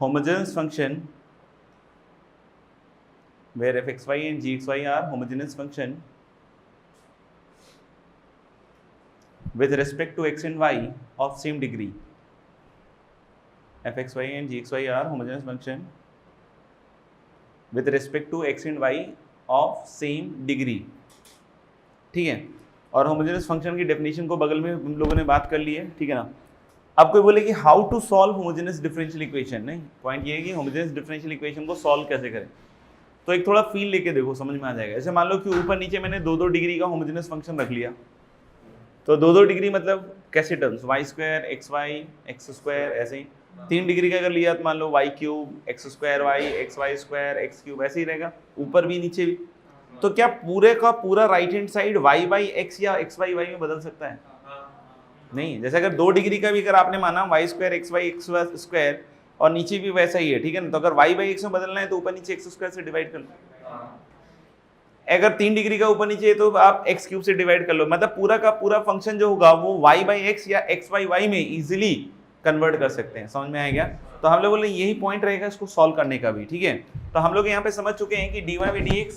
Speaker 1: homogeneous function, with respect to x and y of same degree. fxy and gxy are homogeneous function with respect to x and y of same degree। ठीक है, और homogeneous function की definition को बगल में हम लोगों ने बात कर ली है, ठीक है ना? अब कोई बोले कि how to solve homogeneous differential equation, नहीं, पॉइंट ये है कि होमोजेनस डिफरेंशियल इक्वेशन को सॉल्व कैसे करें। तो एक थोड़ा फील लेके देखो, समझ में आ जाएगा। जैसे मान लो कि ऊपर नीचे मैंने 2-2 डिग्री का होमोजेनस फंक्शन रख लिया, तो 2-2 डिग्री मतलब कैसे terms, y square x y x square, ऐसे ही 3 डिग्री का अगर लिया तो मान लो y cube x square y x y square x cube, ऐसे ही रहेगा ऊपर भी नीचे भी। तो क्या पूरे का पूरा right hand side y by x या एक्स वाई वाई में बदल सकता है? नहीं। जैसे अगर 2 डिग्री का भी अगर आपने माना y square x y x square और नीचे भी वैसा ही है, ठीक है ना? तो अगर वाई बाई एक्स में बदलना है तो ऊपर नीचे एक्स स्क्वायर से डिवाइड कर लो। अगर 3 डिग्री का ऊपर नीचे है तो आप एक्स क्यूब से डिवाइड कर लो। मतलब पूरा का पूरा फंक्शन जो होगा वो वाई बाई एक्स या एक्स वाई वाई में इजिली कन्वर्ट कर सकते हैं। समझ में आएगा? तो हम लोगों ने यही पॉइंट रहेगा इसको सॉल्व करने का भी, ठीक है? तो हम लोग यहाँ पे समझ चुके हैं कि dy by dx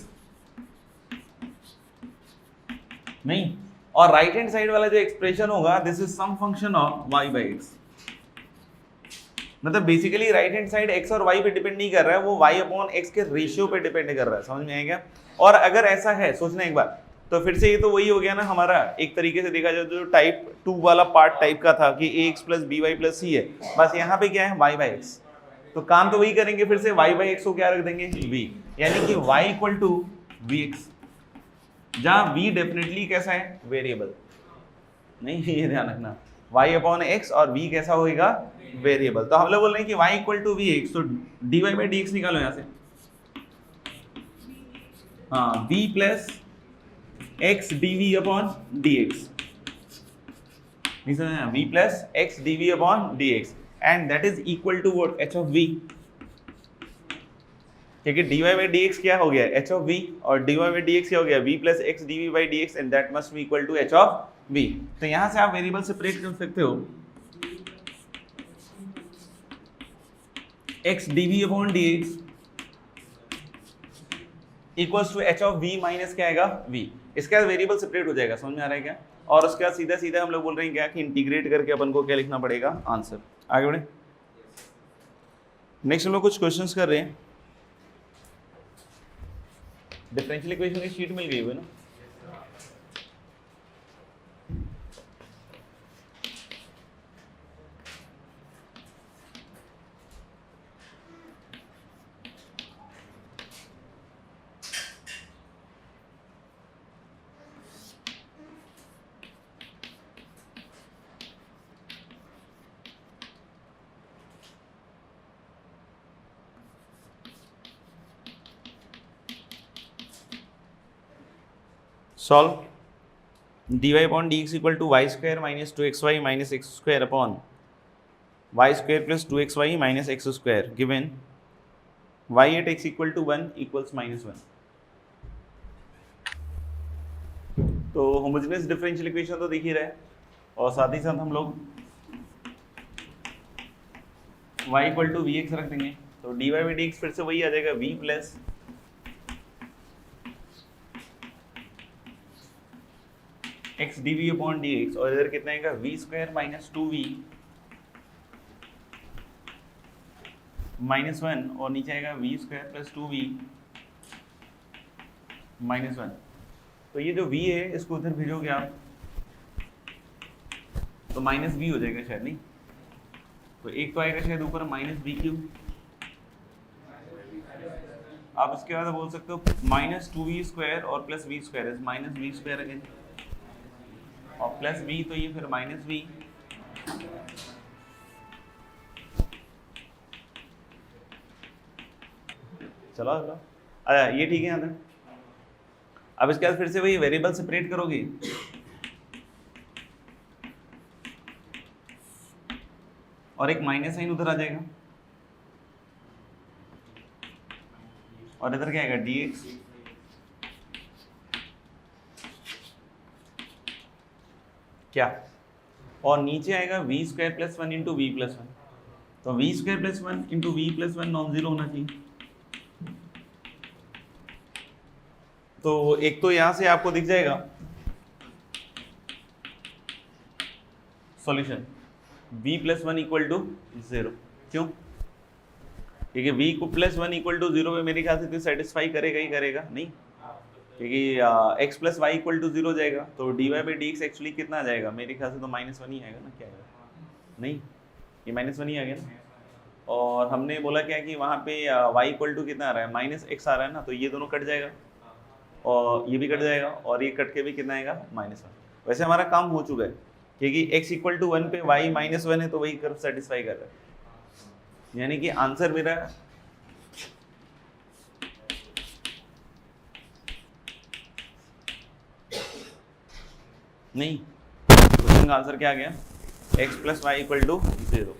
Speaker 1: नहीं, और राइट हैंड साइड वाला जो एक्सप्रेशन होगा this is some function of y by x। मतलब basically right hand side x और y पे डिपेंड नहीं कर रहा है, वो y अपॉन x के रेशियो पे डिपेंड कर रहा है। समझ में आएगा? और अगर ऐसा है, सोचना एक बार, तो फिर से ये तो वही हो गया ना हमारा, एक तरीके से देखा जाए तो जो टाइप 2 वाला पार्ट टाइप का था कि ax plus by plus c है, बस यहाँ पे क्या है y बाई x। तो काम तो वही करेंगे, फिर से y बाई x को क्या रख देंगे, v, यानी कि y इक्वल टू vx, जहाँ v डेफिनेटली कैसा है, वेरिएबल। नहीं, ये ध्यान रखना, y अपॉन x और v कैसा होगा, वेरिएबल। तो हम लोग बोल रहे हैं कि y इक्वल टू vx, तो dy बाई dx निकालो यहाँ से, हाँ, v plus x dv upon dx, v plus x dv upon dx, and that is equal to what, h of v, क्योंकि dy बाई dx क्या हो गया, h of v, और dy बाई dx क्या हो गया, v plus x dv by dx, and that must be equal to h of v। तो यहां से आप वेरिएबल सेपरेट कर सकते हो, x dv upon dx equals to h of v minus क्या आएगा, v। इसके बाद वेरिएबल सेपरेट हो जाएगा। समझ में आ रहा है क्या? और उसके बाद सीधा सीधा हम लोग बोल रहे हैं क्या कि इंटीग्रेट करके अपन को क्या लिखना पड़ेगा, आंसर। आगे बढ़े। नेक्स्ट हम लोग कुछ क्वेश्चंस कर रहे हैं। डिफरेंशियल इक्वेशन की शीट मिल गई हुई ना? Solve dy upon dx equal to y square minus 2xy minus x square upon y square plus 2xy minus x square given y at x equal to 1 equals -1। तो homogeneous differential equation तो दिख ही रहा है, और साथ ही साथ हम लोग y equal to v x रख देंगे, तो dy बाई डी एक्स फिर से वही आ जाएगा v plus x d v upon d x, और इधर कितना आएगा वी स्क्वायर माइनस 2v -1, और नीचे आएगा वी स्क्वायर प्लस 2v -1। तो ये जो v है इसको उधर भेजोगे आप तो माइनस v हो जाएगा शायद, नहीं तो एक तो आएगा शायद ऊपर माइनस बी क्यूब, आप इसके बाद बोल सकते हो माइनस 2v स्क्वायर और plus v square is minus v square again, और प्लस v तो ये फिर माइनस v, चलो अच्छा ये ठीक है यहाँ तक। अब इसके बाद फिर से वही वेरिएबल सेपरेट करोगे, और एक माइनस साइन उधर आ जाएगा, और इधर क्या आएगा dx, क्या, और नीचे आएगा v square plus 1 into v plus 1, तो v square plus 1 into v plus 1 non zero होना चाहिए। तो एक तो यहां से आपको दिख जाएगा solution v plus 1 equal to 0, क्यों? क्योंकि v को प्लस 1 इक्वल टू 0 में मेरे ख्याल से तो सेटिस्फाई करेगा ही करेगा नहीं, क्योंकि x plus y equal to 0 जाएगा, तो dy by d x actually कितना आ जाएगा मेरे ख्याल से तो -1 ही आएगा ना, क्या आएगा नहीं, ये -1 ही आ गया ना। और हमने बोला क्या कि वहाँ पे y इक्वल टू कितना आ रहा है -x आ रहा है ना, तो ये दोनों कट जाएगा और ये भी कट जाएगा, और ये कट के भी कितना आएगा -1। वैसे हमारा काम हो चुका है, क्योंकि x इक्वल टू 1 पे y -1 है तो वही कर्व सेटिस्फाई कर रहा है, यानी कि आंसर मेरा नहीं, क्वेश्चन का आंसर क्या आ गया x plus y equal to 0।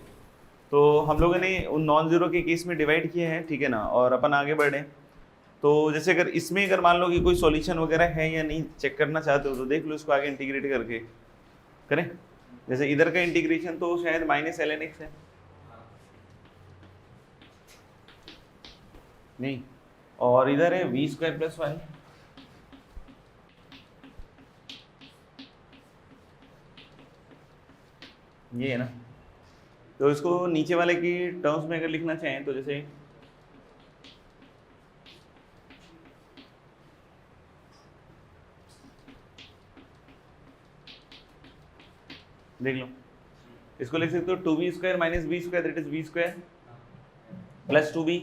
Speaker 1: तो हम लोगों ने उन नॉन जीरो के केस में डिवाइड किए हैं, ठीक है ना, और अपन आगे बढ़े। तो जैसे अगर इसमें अगर मान लो कि कोई सॉल्यूशन वगैरह है या नहीं चेक करना चाहते हो तो देख लो इसको आगे इंटीग्रेट करके करें। जैसे इधर का इंटीग्रेशन तो शायद -ln x है, नहीं, और इधर है वी स्क्वायर प्लस 1, ये है ना। तो इसको नीचे वाले की टर्म्स में अगर लिखना चाहें तो जैसे देख लो, इसको लिख सकते हो 2v square minus b square that is v square plus 2b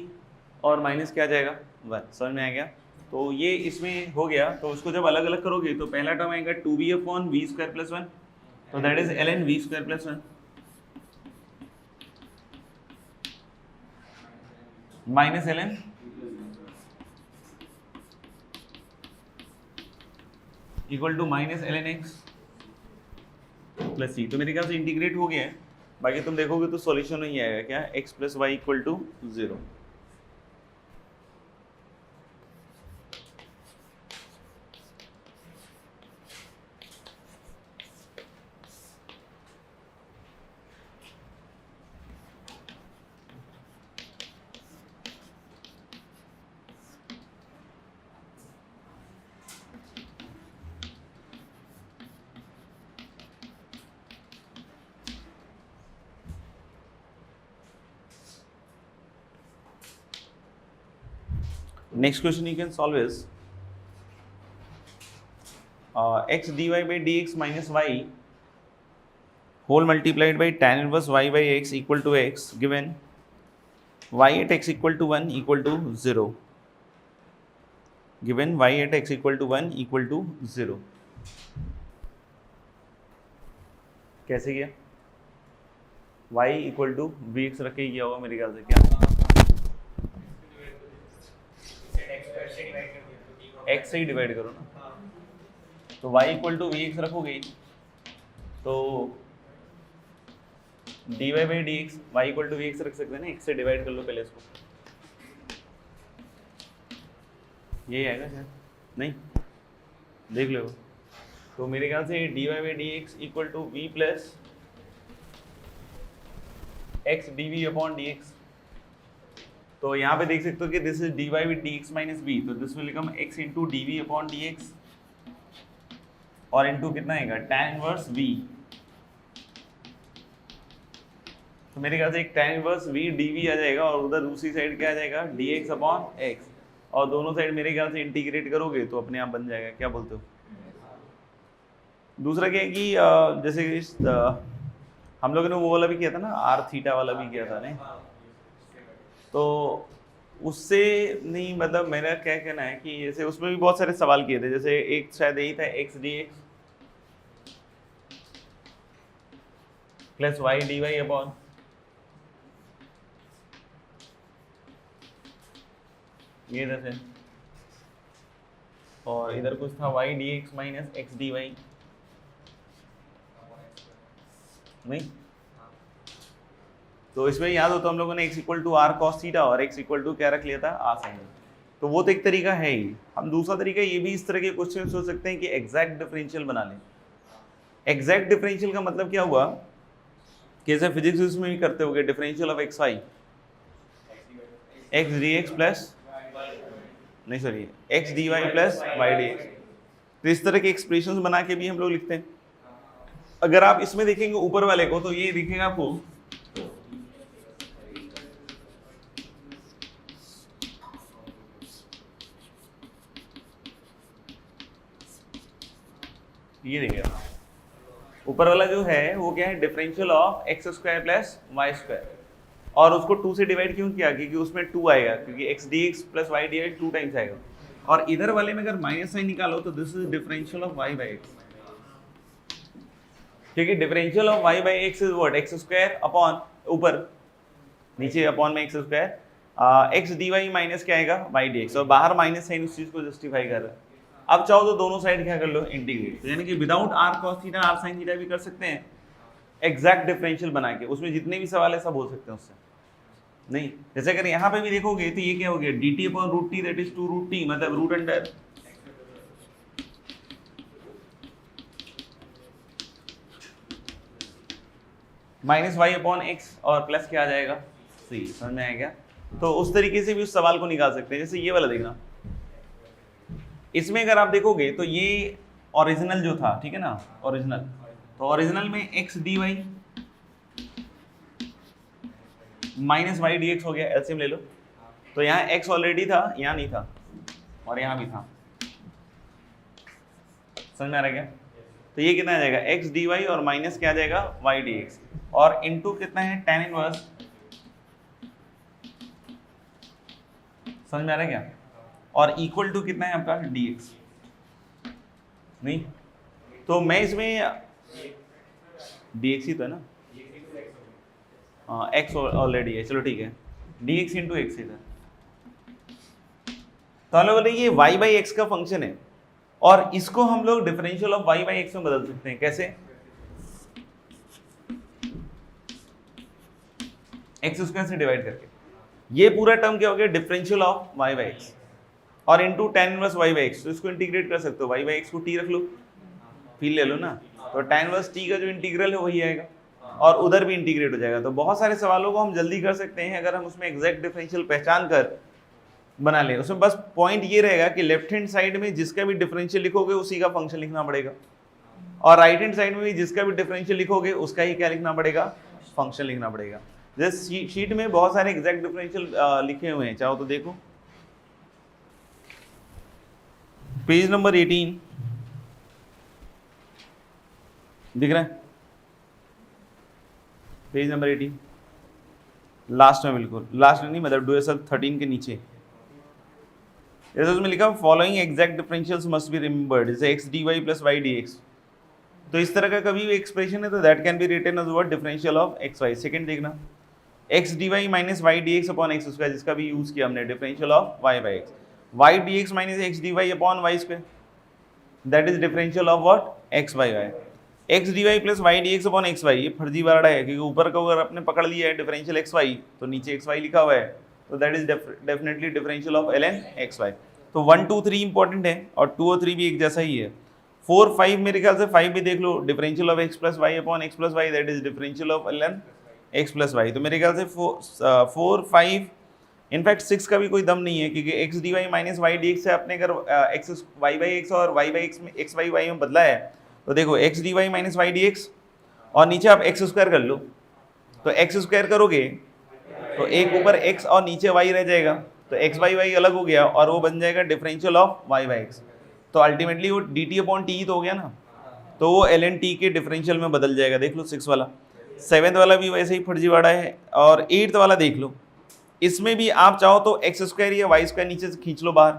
Speaker 1: और माइनस क्या आ जाएगा 1, समझ में आ गया। तो ये इसमें हो गया, तो उसको जब अलग अलग करोगे तो पहला टर्म आएगा 2b upon we square plus 1, तो that is ln v square plus 1 minus ln equal to minus ln x plus c. तो मेरे ख्याल से इंटीग्रेट हो गया है, बाकी तुम देखोगे तो सॉल्यूशन नहीं आएगा क्या, x plus y equal to 0। Next question you can solve is x dy by dx minus y whole multiplied by tan inverse y by x equal to x given y at x equal to 1 equal to 0. Given y at x equal to 1 equal to 0. कैसे किया? y equal to v x रख के किया होगा मेरे ख्याल से, क्या x से ही डिवाइड करो ना, तो y equal to v x रखोगे तो dy by d x y equal to v x रख सकते हैं ना, x से डिवाइड कर लो पहले इसको, यही आएगा शायद, नहीं देख लो। तो मेरे ख्याल से dy by d x equal to v plus x d v upon d x. तो यहाँ पे देख सकते हो कि this is dy with dx minus v, तो this will become x into d v upon d x और into कितना आएगा tan इनवर्स v। तो मेरे ख्याल से एक tan इनवर्स v dv आ जाएगा और उधर दूसरी साइड क्या आ जाएगा dx अपॉन x, और दोनों साइड मेरे ख्याल से इंटीग्रेट करोगे तो अपने आप बन जाएगा, क्या बोलते हो? दूसरा क्या है कि जैसे हम लोगों ने वो वाला भी किया था ना, r थीटा वाला भी किया था, नहीं तो उससे नहीं, मतलब मेरा क्या कहना है कि जैसे उसमें भी बहुत सारे सवाल किए थे, जैसे एक शायद यही था x dx plus y dy upon ये जैसे, और इधर कुछ था y dx minus x dy, नहीं तो इसमें याद हो तो हम लोगों ने x equal to r cos theta और x इक्वल टू क्या रख लिया था आर साइन, तो वो तो एक तरीका है ही। हम दूसरा तरीका ये भी इस तरह के क्वेश्चन सोच सकते हैं कि एग्जैक्ट डिफरेंशियल बना लें। एग्जैक्ट डिफरेंशियल का मतलब क्या हुआ कि जैसे फिजिक्स में भी करते होगे, differential of x y x d x plus नहीं sorry x d y plus y d x, तो इस तरह के एक्सप्रेशंस बना के भी हम लोग लिखते हैं। अगर आप इसमें देखेंगे ऊपर वाले को तो ये दिखेगा आपको ये देखिएगा ऊपर वाला जो है वो क्या है differential of x square plus y square, और उसको 2 से डिवाइड क्यों किया क्योंकि उसमें 2 आएगा, क्योंकि x d x plus y d x 2 times आएगा, और इधर वाले में अगर माइनस साइन निकालो तो this is differential of y by x, क्योंकि differential of y by x is what x square upon ऊपर नीचे अपॉन में x square x d y minus क्या आएगा y डी एक्स, और बाहर माइनस साइन उस चीज को जस्टिफाई कर रहा है। अब चाहो तो दोनों साइड क्या कर लो इंटीग्रेट, तो यानी कि without r cos theta r sin theta भी कर सकते हैं एग्जैक्ट डिफरेंशियल बना के, उसमें जितने भी सवाल है सब हो सकते हैं उससे। नहीं जैसे अगर यहाँ पे भी देखोगे तो ये क्या हो गया dt upon root t that is 2 root t, मतलब root under minus y upon x और प्लस क्या आ जाएगा सी, समझ में आएगा? तो उस तरीके से भी उस सवाल को निकाल सकते हैं। जैसे ये वाला देखना, इसमें अगर आप देखोगे तो ये ओरिजिनल जो था, ठीक है ना, ओरिजिनल, तो ओरिजिनल में x d y minus y d x हो गया, एलसीएम ले लो, तो यहाँ एक्स ऑलरेडी था, यहाँ नहीं था, और यहाँ भी था, समझ में आ रहा है क्या? तो ये कितना आ जाएगा एक्स डी वाई और माइनस क्या आ जाएगा वाई डी एक्स, और इनटू कितना है tan इनवर्स, समझ में आ रहा है क्या? और इक्वल टू कितना है आपका dx, नहीं तो मैं इसमें dx ही तो है ना, हाँ x ऑलरेडी है, चलो ठीक है dx इंटू एक्स इधर, तो हम लोग बोले ये y बाई एक्स का फंक्शन है और इसको हम लोग differential of y by x में बदल सकते हैं। कैसे? एक्स स्क्वायर से डिवाइड करके, ये पूरा टर्म क्या हो गया differential of y by x और into tan inverse y by x, तो इसको इंटीग्रेट कर सकते हो, y बाई एक्स को t रख लो, फिर ले लो ना, तो tan इनवर्स t का जो इंटीग्रल है वही आएगा और उधर भी इंटीग्रेट हो जाएगा। तो बहुत सारे सवालों को हम जल्दी कर सकते हैं अगर हम उसमें एग्जैक्ट डिफरेंशियल पहचान कर बना लें। उसमें बस पॉइंट ये रहेगा कि लेफ्ट हैंड साइड में जिसका भी डिफरेंशियल लिखोगे उसी का फंक्शन लिखना पड़ेगा, और राइट हैंड साइड में भी जिसका भी डिफरेंशियल लिखोगे उसका ही क्या लिखना पड़ेगा फंक्शन लिखना पड़ेगा। जैसे शीट में बहुत सारे एग्जैक्ट डिफरेंशियल लिखे हुए हैं, चाहो तो देखो, पेज नंबर 18 दिख रहा है, पेज नंबर 18 लास्ट में, बिल्कुल लास्ट में नहीं, मतलब डुएसल 13 के नीचे उसमें लिखा following exact differentials must be remembered, जैसे x d y plus y d x. तो इस तरह का कभी भी एक्सप्रेशन है तो that can be written as what, differential of x y. Second देखना, x d y minus y d x upon x square, जिसका भी यूज किया हमने, differential of y by x. Y d x minus x d y upon y square, that is differential of what, x by y. X d y plus y d x upon x y, ये फर्जीवाड़ा है क्योंकि ऊपर का अगर आपने पकड़ लिया है डिफरेंशियल एक्स वाई तो नीचे एक्स वाई लिखा हुआ है, तो that is definitely differential of ln x y. तो 1 2 3 इंपॉर्टेंट है और 2 और 3 भी एक जैसा ही है। 4 5 मेरे ख्याल से 5 भी देख लो, differential of x plus y upon x plus y, that is differential of ln x plus y. तो मेरे ख्याल से 4 5 इनफैक्ट 6 का भी कोई दम नहीं है क्योंकि x d y minus y d x से आपने अगर एक्स वाई बाई एक्स और वाई बाई एक्स में एक्स वाई वाई में बदला है तो देखो x d y minus y d x और नीचे आप एक्स स्क्वायर कर लो, तो एक्स स्क्वायर करोगे तो एक ऊपर एक्स और नीचे वाई रह जाएगा, तो एक्स वाई वाई अलग हो गया और वो बन जाएगा differential of y by x. तो अल्टीमेटली वो डी टी अपॉन टी तो हो गया ना, तो वो एल एन टी के डिफरेंशियल में बदल जाएगा। देख लो 6 वाला, 7th वाला भी वैसे ही फर्जीवाड़ा है और 8th वाला देख लो, इसमें भी आप चाहो तो एक्स स्क्वायर या वाई स्क्वायर नीचे से खींच लो बाहर,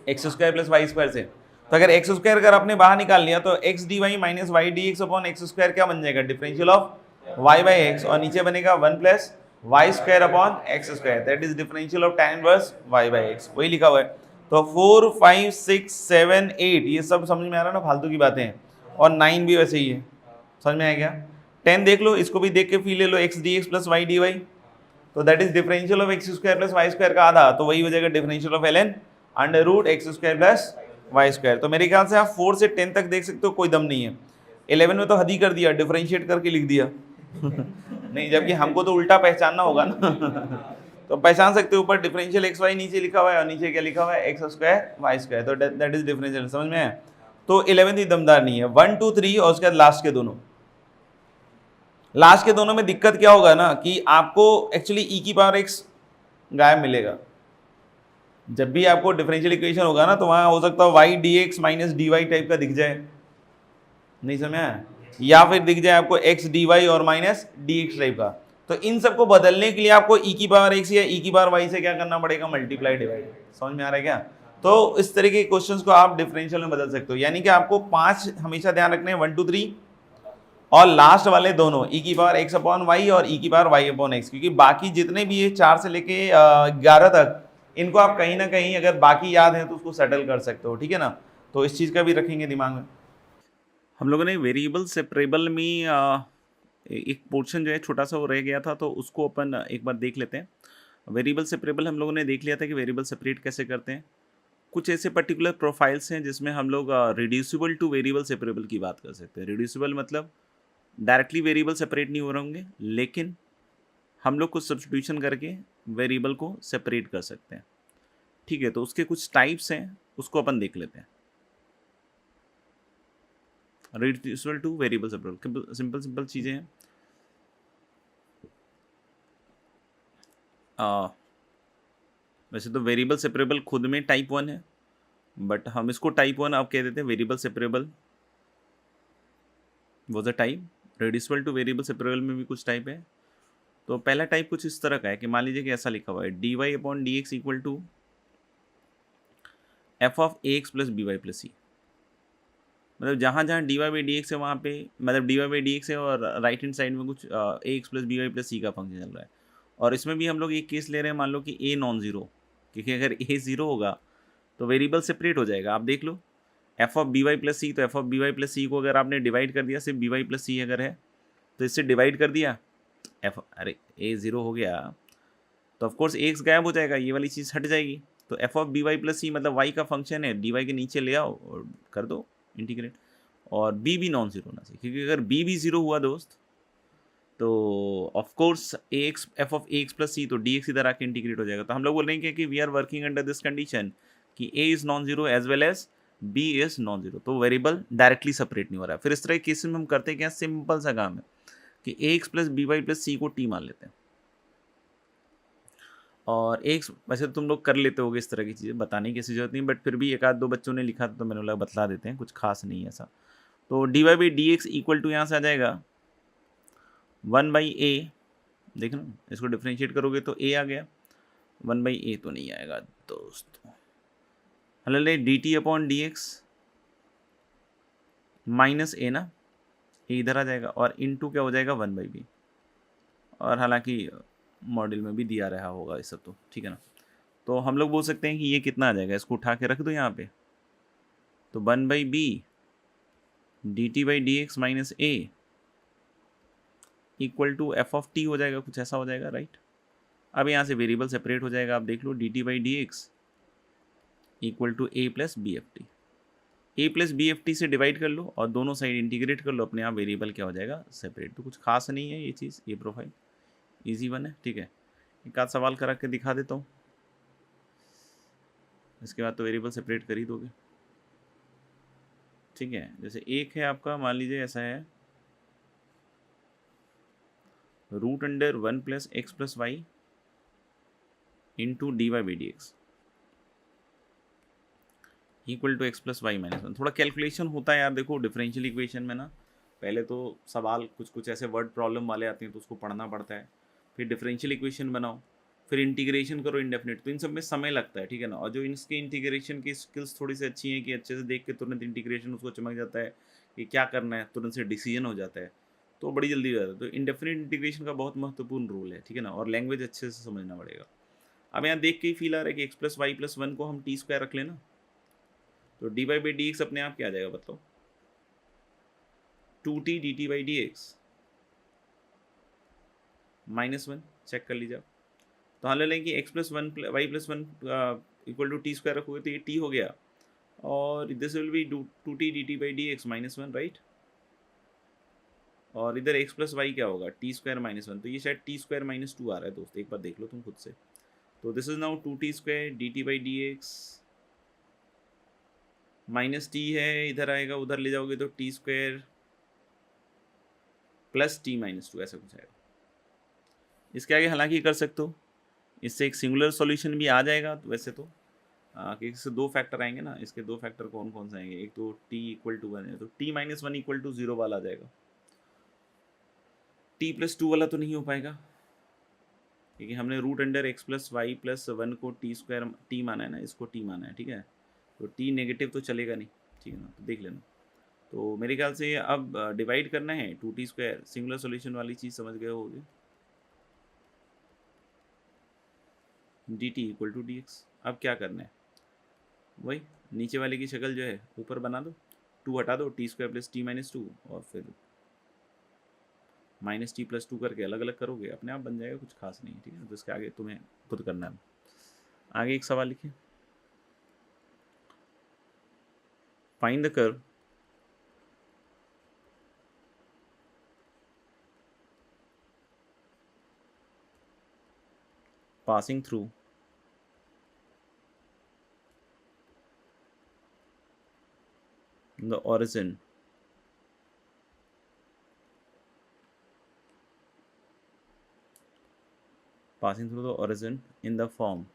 Speaker 1: x square plus y square से। तो अगर एक्स स्क्वायर अगर आपने बाहर निकाल लिया तो x d y minus y d x upon x square क्या बन जाएगा, differential of y by x, और नीचे बनेगा 1 plus y square upon x square, that is differential of tan inverse y by x, वही लिखा हुआ है। तो 4 5 6 7 8 ये सब समझ में आ रहा है ना, फालतू की बातें हैं, और 9 भी वैसे ही है, समझ में आ गया। 10 देख लो, इसको भी देख के फी ले लो, x d x plus y d y, तो that is differential of x square plus y square का आधा, तो वही हो जाएगा differential of ln under root x square plus y square. तो मेरे ख्याल से आप 4 से 10 तक देख सकते हो, कोई दम नहीं है। 11 में तो हद ही कर दिया, डिफरेंशिएट करके लिख दिया नहीं, जबकि हमको तो उल्टा पहचानना होगा ना तो पहचान सकते हो, ऊपर डिफरेंशियल एक्स वाई नीचे लिखा हुआ है और नीचे क्या लिखा हुआ है, एक्स स्क्वायर वाई स्क्वायर, तो दैट इज डिफरेंशियल, समझ में है। तो 11 ही दमदार नहीं है, 1 2 3 और उसके बाद लास्ट के दोनों, लास्ट के दोनों में दिक्कत क्या होगा ना कि आपको एक्चुअली e की पावर x गायब मिलेगा। जब भी आपको डिफरेंशियल इक्वेशन होगा ना तो वहां हो सकता है y dx minus dy type का दिख जाए, नहीं समझा, या फिर दिख जाए आपको x dy और माइनस dx टाइप का। तो इन सबको बदलने के लिए आपको e की पावर x या e की पावर y से क्या करना पड़ेगा, मल्टीप्लाई डिवाइड। समझ में आ रहा है क्या? तो इस तरीके के क्वेश्चंस को आप डिफरेंशियल में बदल सकते हो, यानी कि आपको 5 हमेशा ध्यान रखने हैं, 1 2 3 और लास्ट वाले दोनों e की पावर x अपॉन वाई और e की पावर y अपॉन x, क्योंकि बाकी जितने भी ये 4 से लेके 11 तक इनको आप कहीं ना कहीं अगर बाकी याद है तो उसको सेटल कर सकते हो, ठीक है ना। तो इस चीज़ का भी रखेंगे दिमाग में। हम लोगों ने वेरिएबल सेपरेबल में एक पोर्शन जो है छोटा सा वो रह गया था, तो उसको अपन एक बार देख लेते हैं। वेरिएबल सेपरेबल हम लोगों ने देख लिया था कि वेरिएबल सेपरेट कैसे करते हैं। कुछ ऐसे पर्टिकुलर प्रोफाइल्स हैं जिसमें हम लोग रिड्यूसिबल टू वेरिएबल सेपरेबल की बात कर सकते हैं। रिड्यूसिबल मतलब डायरेक्टली वेरिएबल सेपरेट नहीं हो रहे होंगे, लेकिन हम लोग कुछ सब्स्टिट्यूशन करके वेरिएबल को सेपरेट कर सकते हैं, ठीक है। तो उसके कुछ टाइप्स हैं, उसको अपन देख लेते हैं। Reducible two variable separable simple चीज़ें हैं। वैसे तो वेरिएबल सेपरेबल खुद में टाइप 1 है, बट हम इसको टाइप 1 अब कह देते हैं। वेरिएबल सेपरेबल वो the type, reducible two variable separable में भी कुछ टाइप है। तो पहला टाइप कुछ इस तरह का है कि मान लीजिए कि ऐसा लिखा हुआ है d y upon d x equal to f of a x plus b y plus c. मतलब जहाँ जहाँ d y by d x है वहाँ पे, मतलब d y by d x है और राइट हैंड साइड में कुछ a x plus b y plus c का फंक्शन चल रहा है। और इसमें भी हम लोग एक केस ले रहे हैं, मान लो कि ए नॉन ज़ीरो, क्योंकि अगर ए ज़ीरो होगा तो वेरिएबल सेपरेट हो जाएगा। आप देख लो f of b y plus c, तो f of b y plus c को अगर आपने डिवाइड कर दिया, सिर्फ बी वाई प्लस सी अगर है तो इससे डिवाइड कर दिया, अरे ए ज़ीरो हो गया तो ऑफकोर्स ए एक्स गायब हो जाएगा, ये वाली चीज़ हट जाएगी। तो f of b y plus c मतलब वाई का फंक्शन है, डी वाई के नीचे ले आओ और कर दो इंटीग्रेट, और बी भी नॉन ज़ीरो होना चाहिए, क्योंकि अगर बी भी ज़ीरो हुआ दोस्त तो of course a x f of a x plus c, तो डी एक्स इधर आके इंटीग्रेट हो जाएगा। तो हम लोग बोलेंगे कि we are working under this condition कि a is non zero as well as b is non zero, तो वेरिएबल डायरेक्टली सेपरेट नहीं हो रहा है। फिर इस तरह के केसेस में हम करते क्या, सिंपल सा काम है कि a x plus b y plus c को टी मान लेते हैं
Speaker 2: और एक वैसे तो तुम लोग कर लेते होगे इस तरह की चीज़ें, बताने की किसी जरूरत नहीं, बट फिर भी एक आध दो बच्चों ने लिखा था तो मैंने बोला बतला देते हैं, कुछ खास नहीं है ऐसा। तो d y by d x equal to यहाँ से आ जाएगा 1/a, देख लो इसको डिफ्रेंशिएट करोगे तो a आ गया, 1/a तो नहीं आएगा दोस्तों। हल d t upon d x minus a ना, ये इधर आ जाएगा और इनटू क्या हो जाएगा 1/b, और हालांकि मॉडल में भी दिया रहा होगा ये सब तो, ठीक है ना। तो हम लोग बोल सकते हैं कि ये कितना आ जाएगा, इसको उठा के रख दो यहाँ पे, तो 1/b d t by d x minus a equal to f of t हो जाएगा, कुछ ऐसा हो जाएगा, राइट। अब यहाँ से वेरिएबल सेपरेट हो जाएगा, आप देख लो d t by d x equal to a plus b f t, a plus b f t से डिवाइड कर लो और दोनों साइड इंटीग्रेट कर लो, अपने आप वेरिएबल क्या हो जाएगा, सेपरेट। तो कुछ खास नहीं है ये चीज़, ये प्रोफाइल ईजी वन है, ठीक है। एक आध सवाल करा के दिखा देता हूँ, इसके बाद तो वेरिएबल सेपरेट कर ही दोगे, ठीक है। जैसे एक है आपका, मान लीजिए ऐसा है, root under 1 plus x plus y into d y by d x equal to x plus y minus 1। थोड़ा कैलकुलेशन होता है यार, देखो डिफरेंशियल इक्वेशन में ना पहले तो सवाल कुछ कुछ ऐसे वर्ड प्रॉब्लम वाले आते हैं तो उसको पढ़ना पड़ता है, फिर डिफरेंशियल इक्वेशन बनाओ, फिर इंटीग्रेशन करो इंडेफिनिट, तो इन सब में समय लगता है, ठीक है ना। और जो इनके इंटीग्रेशन की स्किल्स थोड़ी सी अच्छी हैं कि अच्छे से देख के तुरंत इंटीग्रेशन उसको चमक जाता है कि क्या करना है, तुरंत से डिसीजन हो जाता है, तो बड़ी जल्दी हो जाता है। तो इंडेफिनिट इंटीग्रेशन का बहुत महत्वपूर्ण रोल है, ठीक है ना, और लैंग्वेज अच्छे से समझना पड़ेगा। अब यहाँ देख के ही फील आ रहा है कि एक्स प्लस वाई प्लस 1 को हम टी स्क्वायर रख लेना, तो d y by d x अपने आप क्या आ जाएगा बताओ, 2t d t by d x minus 1, check कर लीजिए आप। तो हाँ ले लें कि x plus one y plus 1 equal to t square रखोगे तो ये टी हो गया, और this will be 2t d t by d x minus 1, right. और इधर एक्स प्लस वाई क्या होगा, टी स्क्वायर माइनस 1, तो ये शायद टी स्क्वायर माइनस 2 आ रहा है दोस्त, एक बार देख लो तुम खुद से। तो this is now 2t square D t by d x minus T है, इधर आएगा, उधर ले जाओगे तो T square plus T minus 2 ऐसा कुछ आएगा। इसके आगे हालांकि कर सकते हो, इससे एक सिंगुलर सॉल्यूशन भी आ जाएगा, तो वैसे तो कि इससे दो फैक्टर आएंगे ना, इसके दो फैक्टर कौन कौन से आएंगे, एक तो t इक्वल टू 1 है तो t माइनस 1 इक्वल टू 0 वाला आ जाएगा, t प्लस 2 वाला तो नहीं हो पाएगा क्योंकि हमने root under x plus y plus 1 को टी स्क्वायर टी माना है ना, इसको टी माना है, ठीक है। तो t नेगेटिव तो चलेगा नहीं, ठीक है ना, तो देख लेना। तो मेरे ख्याल से अब डिवाइड करना है 2t स्क्वायर, सिंगुलर सॉल्यूशन वाली चीज़ समझ गए होगे, dt equal to d x. अब क्या करना है, वही नीचे वाले की शक्ल जो है ऊपर बना दो, 2 हटा दो, T square plus T minus 2, और फिर माइनस टी प्लस 2 करके अलग अलग करोगे, अपने आप बन जाएगा, कुछ खास नहीं है, ठीक है। तो इसके आगे तुम्हें खुद करना है। आगे एक सवाल लिखिए, find the curve passing through the origin in the form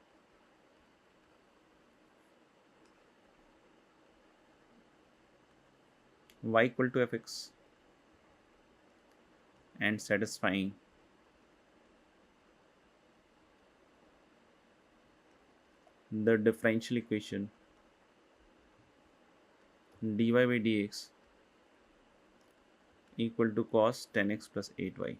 Speaker 2: y equal to fx and satisfying the differential equation dy by dx equal to cos 10x plus 8y।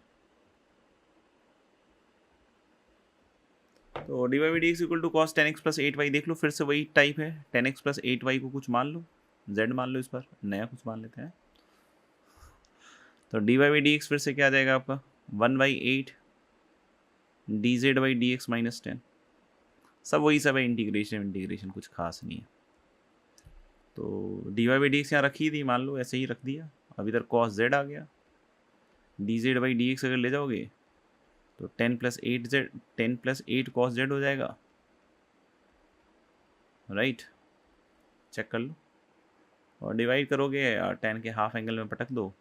Speaker 2: तो d y by d x equal to cos 10x plus 8y, देख लो फिर से वही type है, 10x plus 8y को कुछ मान लो, z मान लो, इस पर नया कुछ मान लेते हैं। तो d y by d x फिर से क्या आ जाएगा आपका 1/8 d z by d x minus 10, सब वही सब है, इंटीग्रेशन कुछ खास नहीं है। तो d y by d x यहाँ रखी थी, मान लो ऐसे ही रख दिया, अब इधर कॉस जेड आ गया, D z by d x अगर ले जाओगे तो 10 प्लस 8 कॉस जेड हो जाएगा, राइट। चेक कर लो, और डिवाइड करोगे 10 के हाफ एंगल में पटक दो,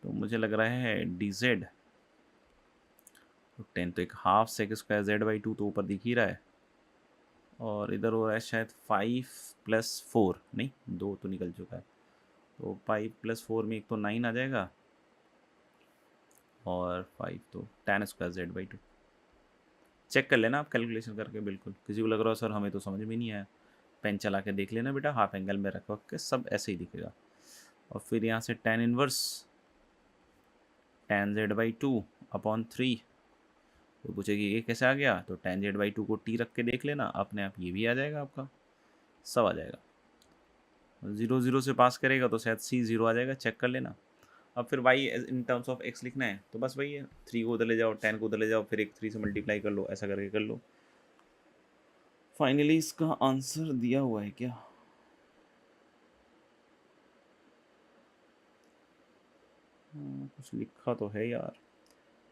Speaker 2: तो मुझे लग रहा है डी जेड तो 10 तो एक half sec square z by 2 तो ऊपर दिख ही रहा है, और इधर हो रहा है शायद 5+4, नहीं 2 तो निकल चुका है, तो 5+4 में एक तो 9 आ जाएगा, और 5 तो tan square z by 2। Check कर लेना आप कैलकुलेशन करके, बिल्कुल किसी को लग रहा हो सर हमें तो समझ में नहीं आया, पेन चला के देख लेना बेटा, हाफ एंगल में रख के सब ऐसे ही दिखेगा। और फिर यहाँ से tan inverse tan Z by 2/3, तो पूछेगी ये कैसे आ गया, तो tan जेड बाई 2 को t रख के देख लेना, अपने आप ये भी आ जाएगा, आपका सब आ जाएगा। 0 0 से पास करेगा तो शायद c 0 आ जाएगा, चेक कर लेना। अब फिर y in terms of x लिखना है, तो बस वही है, 3 को उधर ले जाओ, 10 को उधर ले जाओ, फिर एक 3 से मल्टीप्लाई कर लो, ऐसा करके कर लो। फाइनली इसका आंसर दिया हुआ है क्या? कुछ लिखा तो है यार,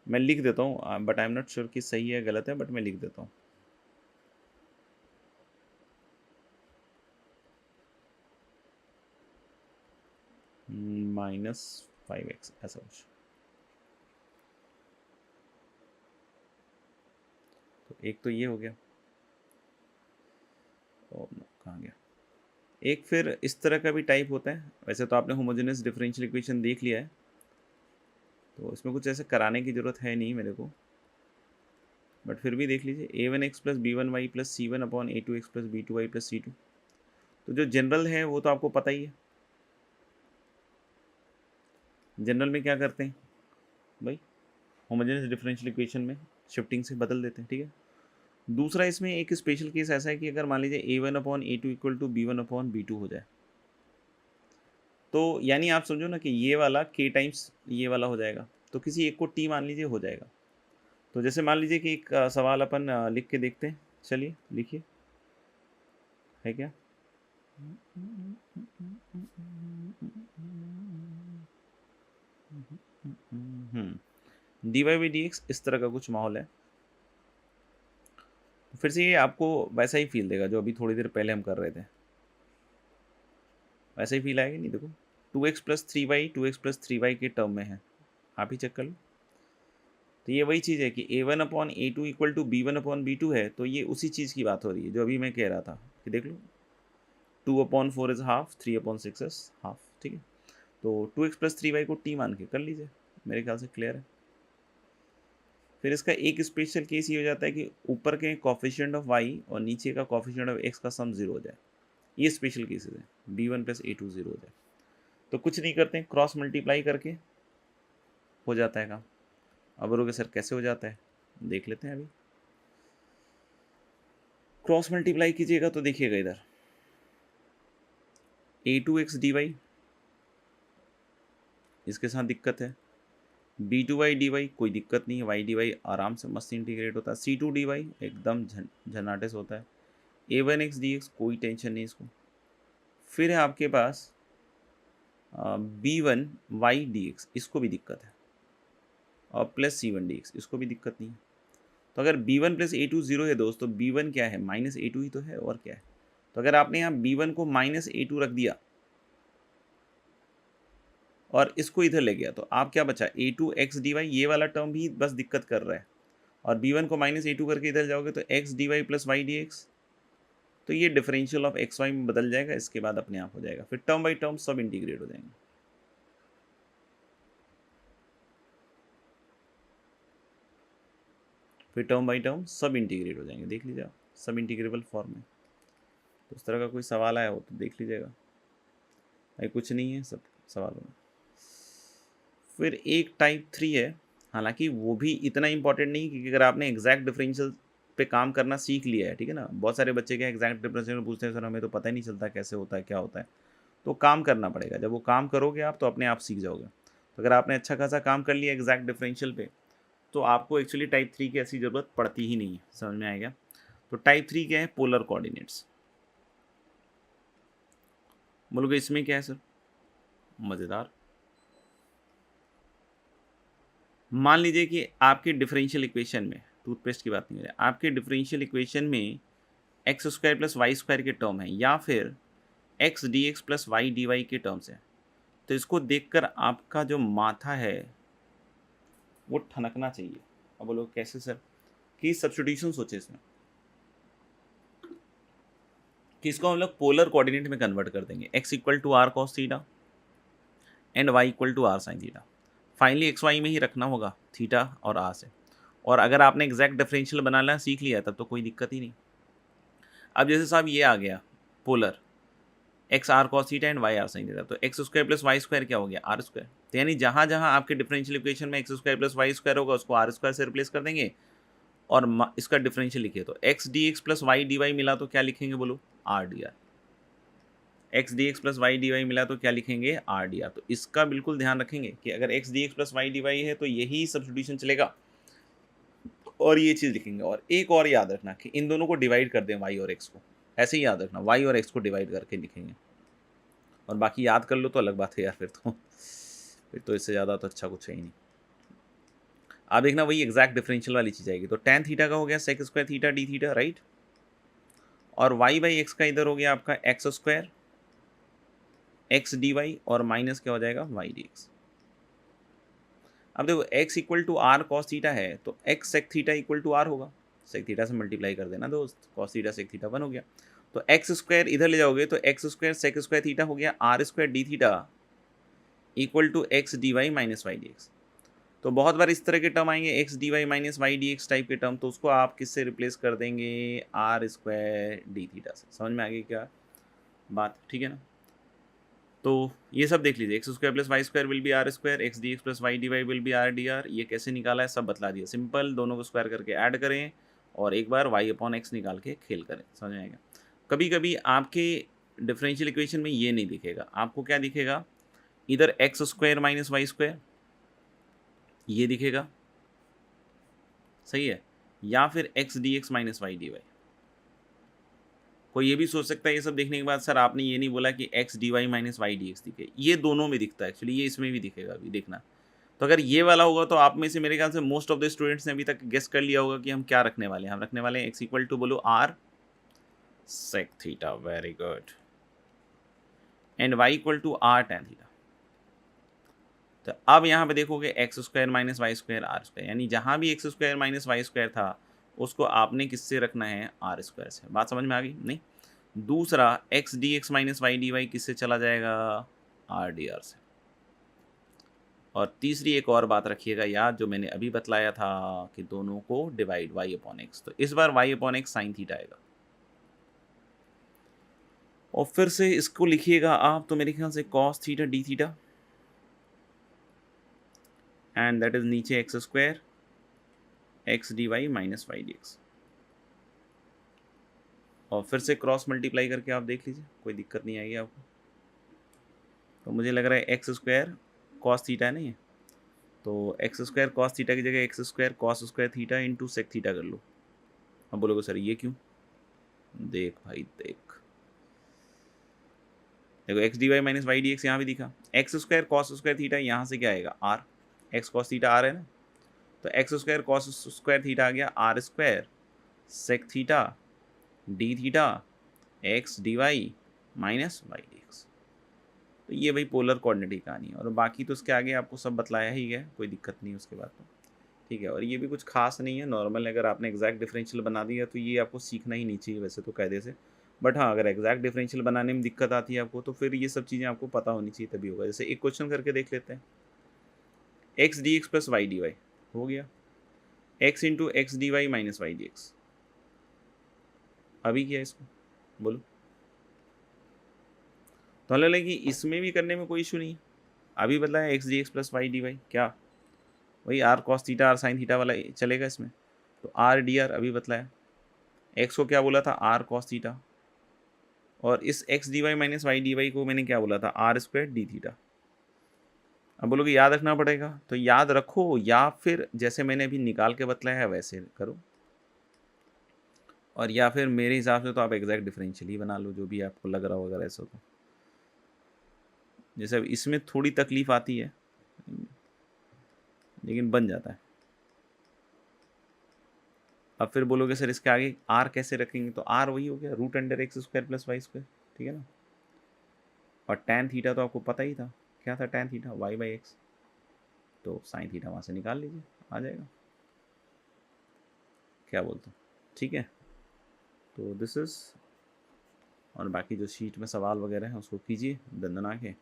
Speaker 2: मैं लिख देता हूँ, but I am not sure कि सही है गलत है, बट मैं लिख देता हूँ। -5x ऐसा कुछ, तो एक तो ये हो गया, और कहाँ गया एक, फिर इस तरह का भी टाइप होता है। वैसे तो आपने होमोजेनियस डिफरेंशियल इक्वेशन देख लिया है, तो इसमें कुछ ऐसे कराने की ज़रूरत है नहीं मेरे को, बट फिर भी देख लीजिए, a1x plus b1y plus c1/a2x plus b2y plus c2, तो जो जनरल है वो तो आपको पता ही है। जनरल में क्या करते हैं भाई, होमोजेनियस डिफरेंशियल इक्वेशन में शिफ्टिंग से बदल देते हैं, ठीक है। दूसरा इसमें एक स्पेशल केस ऐसा है कि अगर मान लीजिए a1/a2 इक्वल टू b1/b2 हो जाए, तो यानी आप समझो ना कि ये वाला k टाइम्स ये वाला हो जाएगा, तो किसी एक को t मान लीजिए हो जाएगा। तो जैसे मान लीजिए कि एक सवाल अपन लिख के देखते हैं, चलिए लिखिए, है क्या? dy बाई डी एक्स, इस तरह का कुछ माहौल है। फिर से ये आपको वैसा ही फील देगा जो अभी थोड़ी देर पहले हम कर रहे थे, वैसा ही फील आएगा नहीं। देखो 2x प्लस 3y के टर्म में है, आप ही चेक कर लो। तो ये वही चीज़ है कि a1/a2 इक्वल टू b1/b2 है, तो ये उसी चीज़ की बात हो रही है जो अभी मैं कह रहा था कि देख लो 2/4 इज़ हाफ, 3/6 इज़ हाफ, ठीक है। तो 2x प्लस 3y को t मान के कर लीजिए, मेरे ख्याल से क्लियर है। फिर इसका एक स्पेशल केस ये हो जाता है कि ऊपर के कॉफिशिएंट ऑफ y और नीचे का कॉफिशिएंट ऑफ x का सम 0 हो जाए, ये स्पेशल केसेस है, b1 प्लस a2 0 हो जाए। तो कुछ नहीं करते हैं, क्रॉस मल्टीप्लाई करके हो जाता है काम। अब बोलोगे सर कैसे हो जाता है, देख लेते हैं अभी। क्रॉस मल्टीप्लाई कीजिएगा तो देखिएगा इधर a2x dy, इसके साथ दिक्कत है, b2y dy कोई दिक्कत नहीं है, y dy आराम से मस्त इंटीग्रेट होता है, c2 dy एकदम झनाटे से होता है, a1x dx कोई टेंशन नहीं इसको। फिर है आपके पास b1y dx, इसको भी दिक्कत है, और प्लस c1 dx, इसको भी दिक्कत नहीं है। तो अगर b1 प्लस a2 0 है दोस्तों, b1 क्या है, -a2 ही तो है, और क्या है। तो अगर आपने यहाँ b1 को -a2 रख दिया और इसको इधर ले गया, तो आप क्या बचा, a2x dy, ये वाला टर्म भी बस दिक्कत कर रहा है, और b1 को -a2 करके इधर जाओगे तो x dy plus y dx, तो ये डिफरेंशियल ऑफ एक्स वाई में बदल जाएगा, इसके बाद अपने आप हो जाएगा, फिर टर्म बाई टर्म सब इंटीग्रेट हो जाएंगे। फिर टर्म बाई टर्म सब इंटीग्रेट हो जाएंगे, देख लीजिए आप, सब इंटीग्रेबल फॉर्म में। तो उस तरह का कोई सवाल आया हो तो देख लीजिएगा, भाई कुछ नहीं है सब सवालों में। फिर एक टाइप 3 है, हालांकि वो भी इतना इंपॉर्टेंट नहीं, क्योंकि अगर आपने एग्जैक्ट डिफरेंशियल पे काम करना सीख लिया है, ठीक है ना। बहुत सारे बच्चे क्या एग्जैक्ट डिफरेंशियल पूछते हैं, सर हमें तो पता ही नहीं चलता कैसे होता है क्या होता है, तो काम करना पड़ेगा। जब वो काम करोगे आप तो अपने आप सीख जाओगे। तो अगर आपने अच्छा खासा काम कर लिया एग्जैक्ट डिफरेंशियल पे, तो आपको एक्चुअली टाइप 3 की ऐसी ज़रूरत पड़ती ही नहीं है, समझ में आएगा। तो टाइप 3 क्या है, पोलर कोऑर्डिनेट्स। बोलोगे इसमें क्या है सर, मज़ेदार। मान लीजिए कि आपके डिफरेंशियल इक्वेशन में, टूथपेस्ट की बात नहीं हो रही, आपके डिफरेंशियल इक्वेशन में x square plus y square के टर्म है, या फिर x d x plus y d y के टर्म्स हैं। तो इसको देखकर आपका जो माथा है वो ठनकना चाहिए, अब बोलो कैसे सर, कि सब्स्टिट्यूशन सोचे इसमें कि इसको हम लोग पोलर कोऑर्डिनेट में कन्वर्ट कर देंगे, x equal to r cos theta and y equal to r sine theta. Finally x y में ही रखना होगा थीटा और आर से, और अगर आपने एग्जैक्ट डिफरेंशियल बनाना सीख लिया तब तो कोई दिक्कत ही नहीं। अब जैसे साहब ये आ गया polar x r cos theta and y r sine theta, तो x square plus y square क्या हो गया, आर स्क्वायर। तो यानी जहाँ जहाँ आपके डिफरेंशियल इक्वेशन में x square plus y square होगा उसको आर स्क्वायर से रिप्लेस कर देंगे और इसका डिफरेंशियल लिखिए, तो x d x plus y d y मिला तो क्या लिखेंगे बोलो, r d r. X d x plus y d y मिला तो क्या लिखेंगे, आर डी आर। तो इसका बिल्कुल ध्यान रखेंगे कि अगर x d x plus y d y है तो यही सब्स्टिट्यूशन चलेगा और ये चीज़ लिखेंगे। और एक और याद रखना कि इन दोनों को डिवाइड कर दें वाई और एक्स को, ऐसे ही याद रखना वाई और एक्स को डिवाइड करके लिखेंगे, और बाकी याद कर लो तो अलग बात है यार, फिर तो इससे ज़्यादा तो अच्छा कुछ है ही नहीं। आप देखना वही एग्जैक्ट डिफरेंशियल वाली चीज़ आएगी, तो tan थीटा का हो गया sec square theta d theta, right, और y बाई एक्स का इधर हो गया आपका x square x d y, और माइनस क्या हो जाएगा वाई डी एक्स। अब देखो x equal to r cos theta है तो x sec theta equal to r होगा, सेक थीटा से मल्टीप्लाई कर देना दोस्त, कॉस थीटा सेक थीटा 1 हो गया, तो एक्स स्क्वायर इधर ले जाओगे तो x square sec square theta हो गया r square d theta equal to x d y minus y d x. तो बहुत बार इस तरह के टर्म आएंगे x d y minus y d x type के टर्म, तो उसको आप किससे रिप्लेस कर देंगे, आर स्क्वायर डी थीटा से। समझ में आ गई क्या बात, ठीक है ना। तो ये सब देख लीजिए, x square plus y square will be r square, x d x plus y d y will be r d r. ये कैसे निकाला है सब बतला दिया, सिंपल, दोनों को स्क्वायर करके ऐड करें और एक बार वाई अपॉन एक्स निकाल के खेल करें, समझ में आएगा। कभी कभी आपके डिफरेंशियल इक्वेशन में ये नहीं दिखेगा, आपको क्या दिखेगा, इधर x square minus y square ये दिखेगा, सही है, या फिर x d x minus y d y. कोई ये भी सोच सकता है ये सब देखने के बाद सर आपने ये नहीं बोला कि x d y minus y d x दिखे, ये दोनों में दिखता है एक्चुअली, ये इसमें भी दिखेगा अभी देखना। तो अगर ये वाला होगा तो आप में से मेरे ख्याल से मोस्ट ऑफ द स्टूडेंट्स ने अभी तक गेस कर लिया होगा कि हम क्या रखने वाले हैं। हम रखने वाले हैं एक्स इक्वल टू बोलो r sec theta, very good, and y equal to r tan theta. तो अब यहाँ पे देखोगे x square minus y square r square, यानी जहाँ भी x square minus y square था उसको आपने किससे रखना है, आर स्क्वायर से। बात समझ में आ गई नहीं। दूसरा x d x minus y d y किससे चला जाएगा, आर डी आर से। और तीसरी एक और बात रखिएगा याद, जो मैंने अभी बतलाया था कि दोनों को डिवाइड वाई अपॉन एक्स, तो इस बार y upon x sine theta आएगा, और फिर से इसको लिखिएगा आप तो मेरे ख्याल से cos theta d theta, and that is नीचे x square x d y minus y d x, और फिर से क्रॉस मल्टीप्लाई करके आप देख लीजिए, कोई दिक्कत नहीं आएगी आपको। तो मुझे लग रहा है एक्स स्क्वायर कॉस थीटा है, नहीं है, तो एक्स स्क्वायर कॉस थीटा की जगह x square cos square theta into sec theta कर लो। अब बोलोगे सर ये क्यों, देख भाई देख, देखो x d y minus y d x यहाँ भी दिखा, x square cos square theta यहाँ से क्या आएगा, r, x cos theta r है ना, तो x square cos square theta आ गया r square sec theta d theta x d y minus y d x. तो ये भाई पोलर कोऑर्डिनेट की कहानी है, और बाकी तो उसके आगे आपको सब बतलाया ही है, कोई दिक्कत नहीं उसके बाद तो, ठीक है। और ये भी कुछ खास नहीं है, नॉर्मल, अगर आपने एग्जैक्ट डिफरेंशियल बना दिया तो ये आपको सीखना ही नहीं चाहिए वैसे तो कायदे से, बट हाँ अगर एग्जैक्ट डिफरेंशियल बनाने में दिक्कत आती है आपको तो फिर ये सब चीज़ें आपको पता होनी चाहिए तभी होगा। जैसे एक क्वेश्चन करके देख लेते हैं, x d x plus y d y हो गया, x into x d y minus y d x, अभी किया इसको बोलो, तो हमें लगे कि इसमें भी करने में कोई इशू नहीं है। अभी बताया x d x plus y d y, क्या वही r cos theta r sine theta वाला चलेगा इसमें, तो आर डी आर अभी बतलाया, एक्स को क्या बोला था, आर कॉस थीटा, और इस x d y minus y d y को मैंने क्या बोला था, आर स्क्वायर डी थीटा। अब बोलोगे याद रखना पड़ेगा, तो याद रखो या फिर जैसे मैंने अभी निकाल के बतलाया है वैसे करो, और या फिर मेरे हिसाब से तो आप एग्जैक्ट डिफरेंशियल ही बना लो, जो भी आपको लग रहा हो अगर ऐसा तो। जैसे अब इसमें थोड़ी तकलीफ आती है लेकिन बन जाता है। अब फिर बोलोगे सर इसके आगे आर कैसे रखेंगे, तो आर वही हो गया root under x square plus y square, ठीक है ना। और टैन थीटा तो आपको पता ही था, क्या था tan theta, y by x, तो साइन थीटा वहाँ से निकाल लीजिए आ जाएगा। क्या बोलते हो, ठीक है। तो दिस इज़, और बाकी जो शीट में सवाल वगैरह हैं उसको कीजिए दंदना के।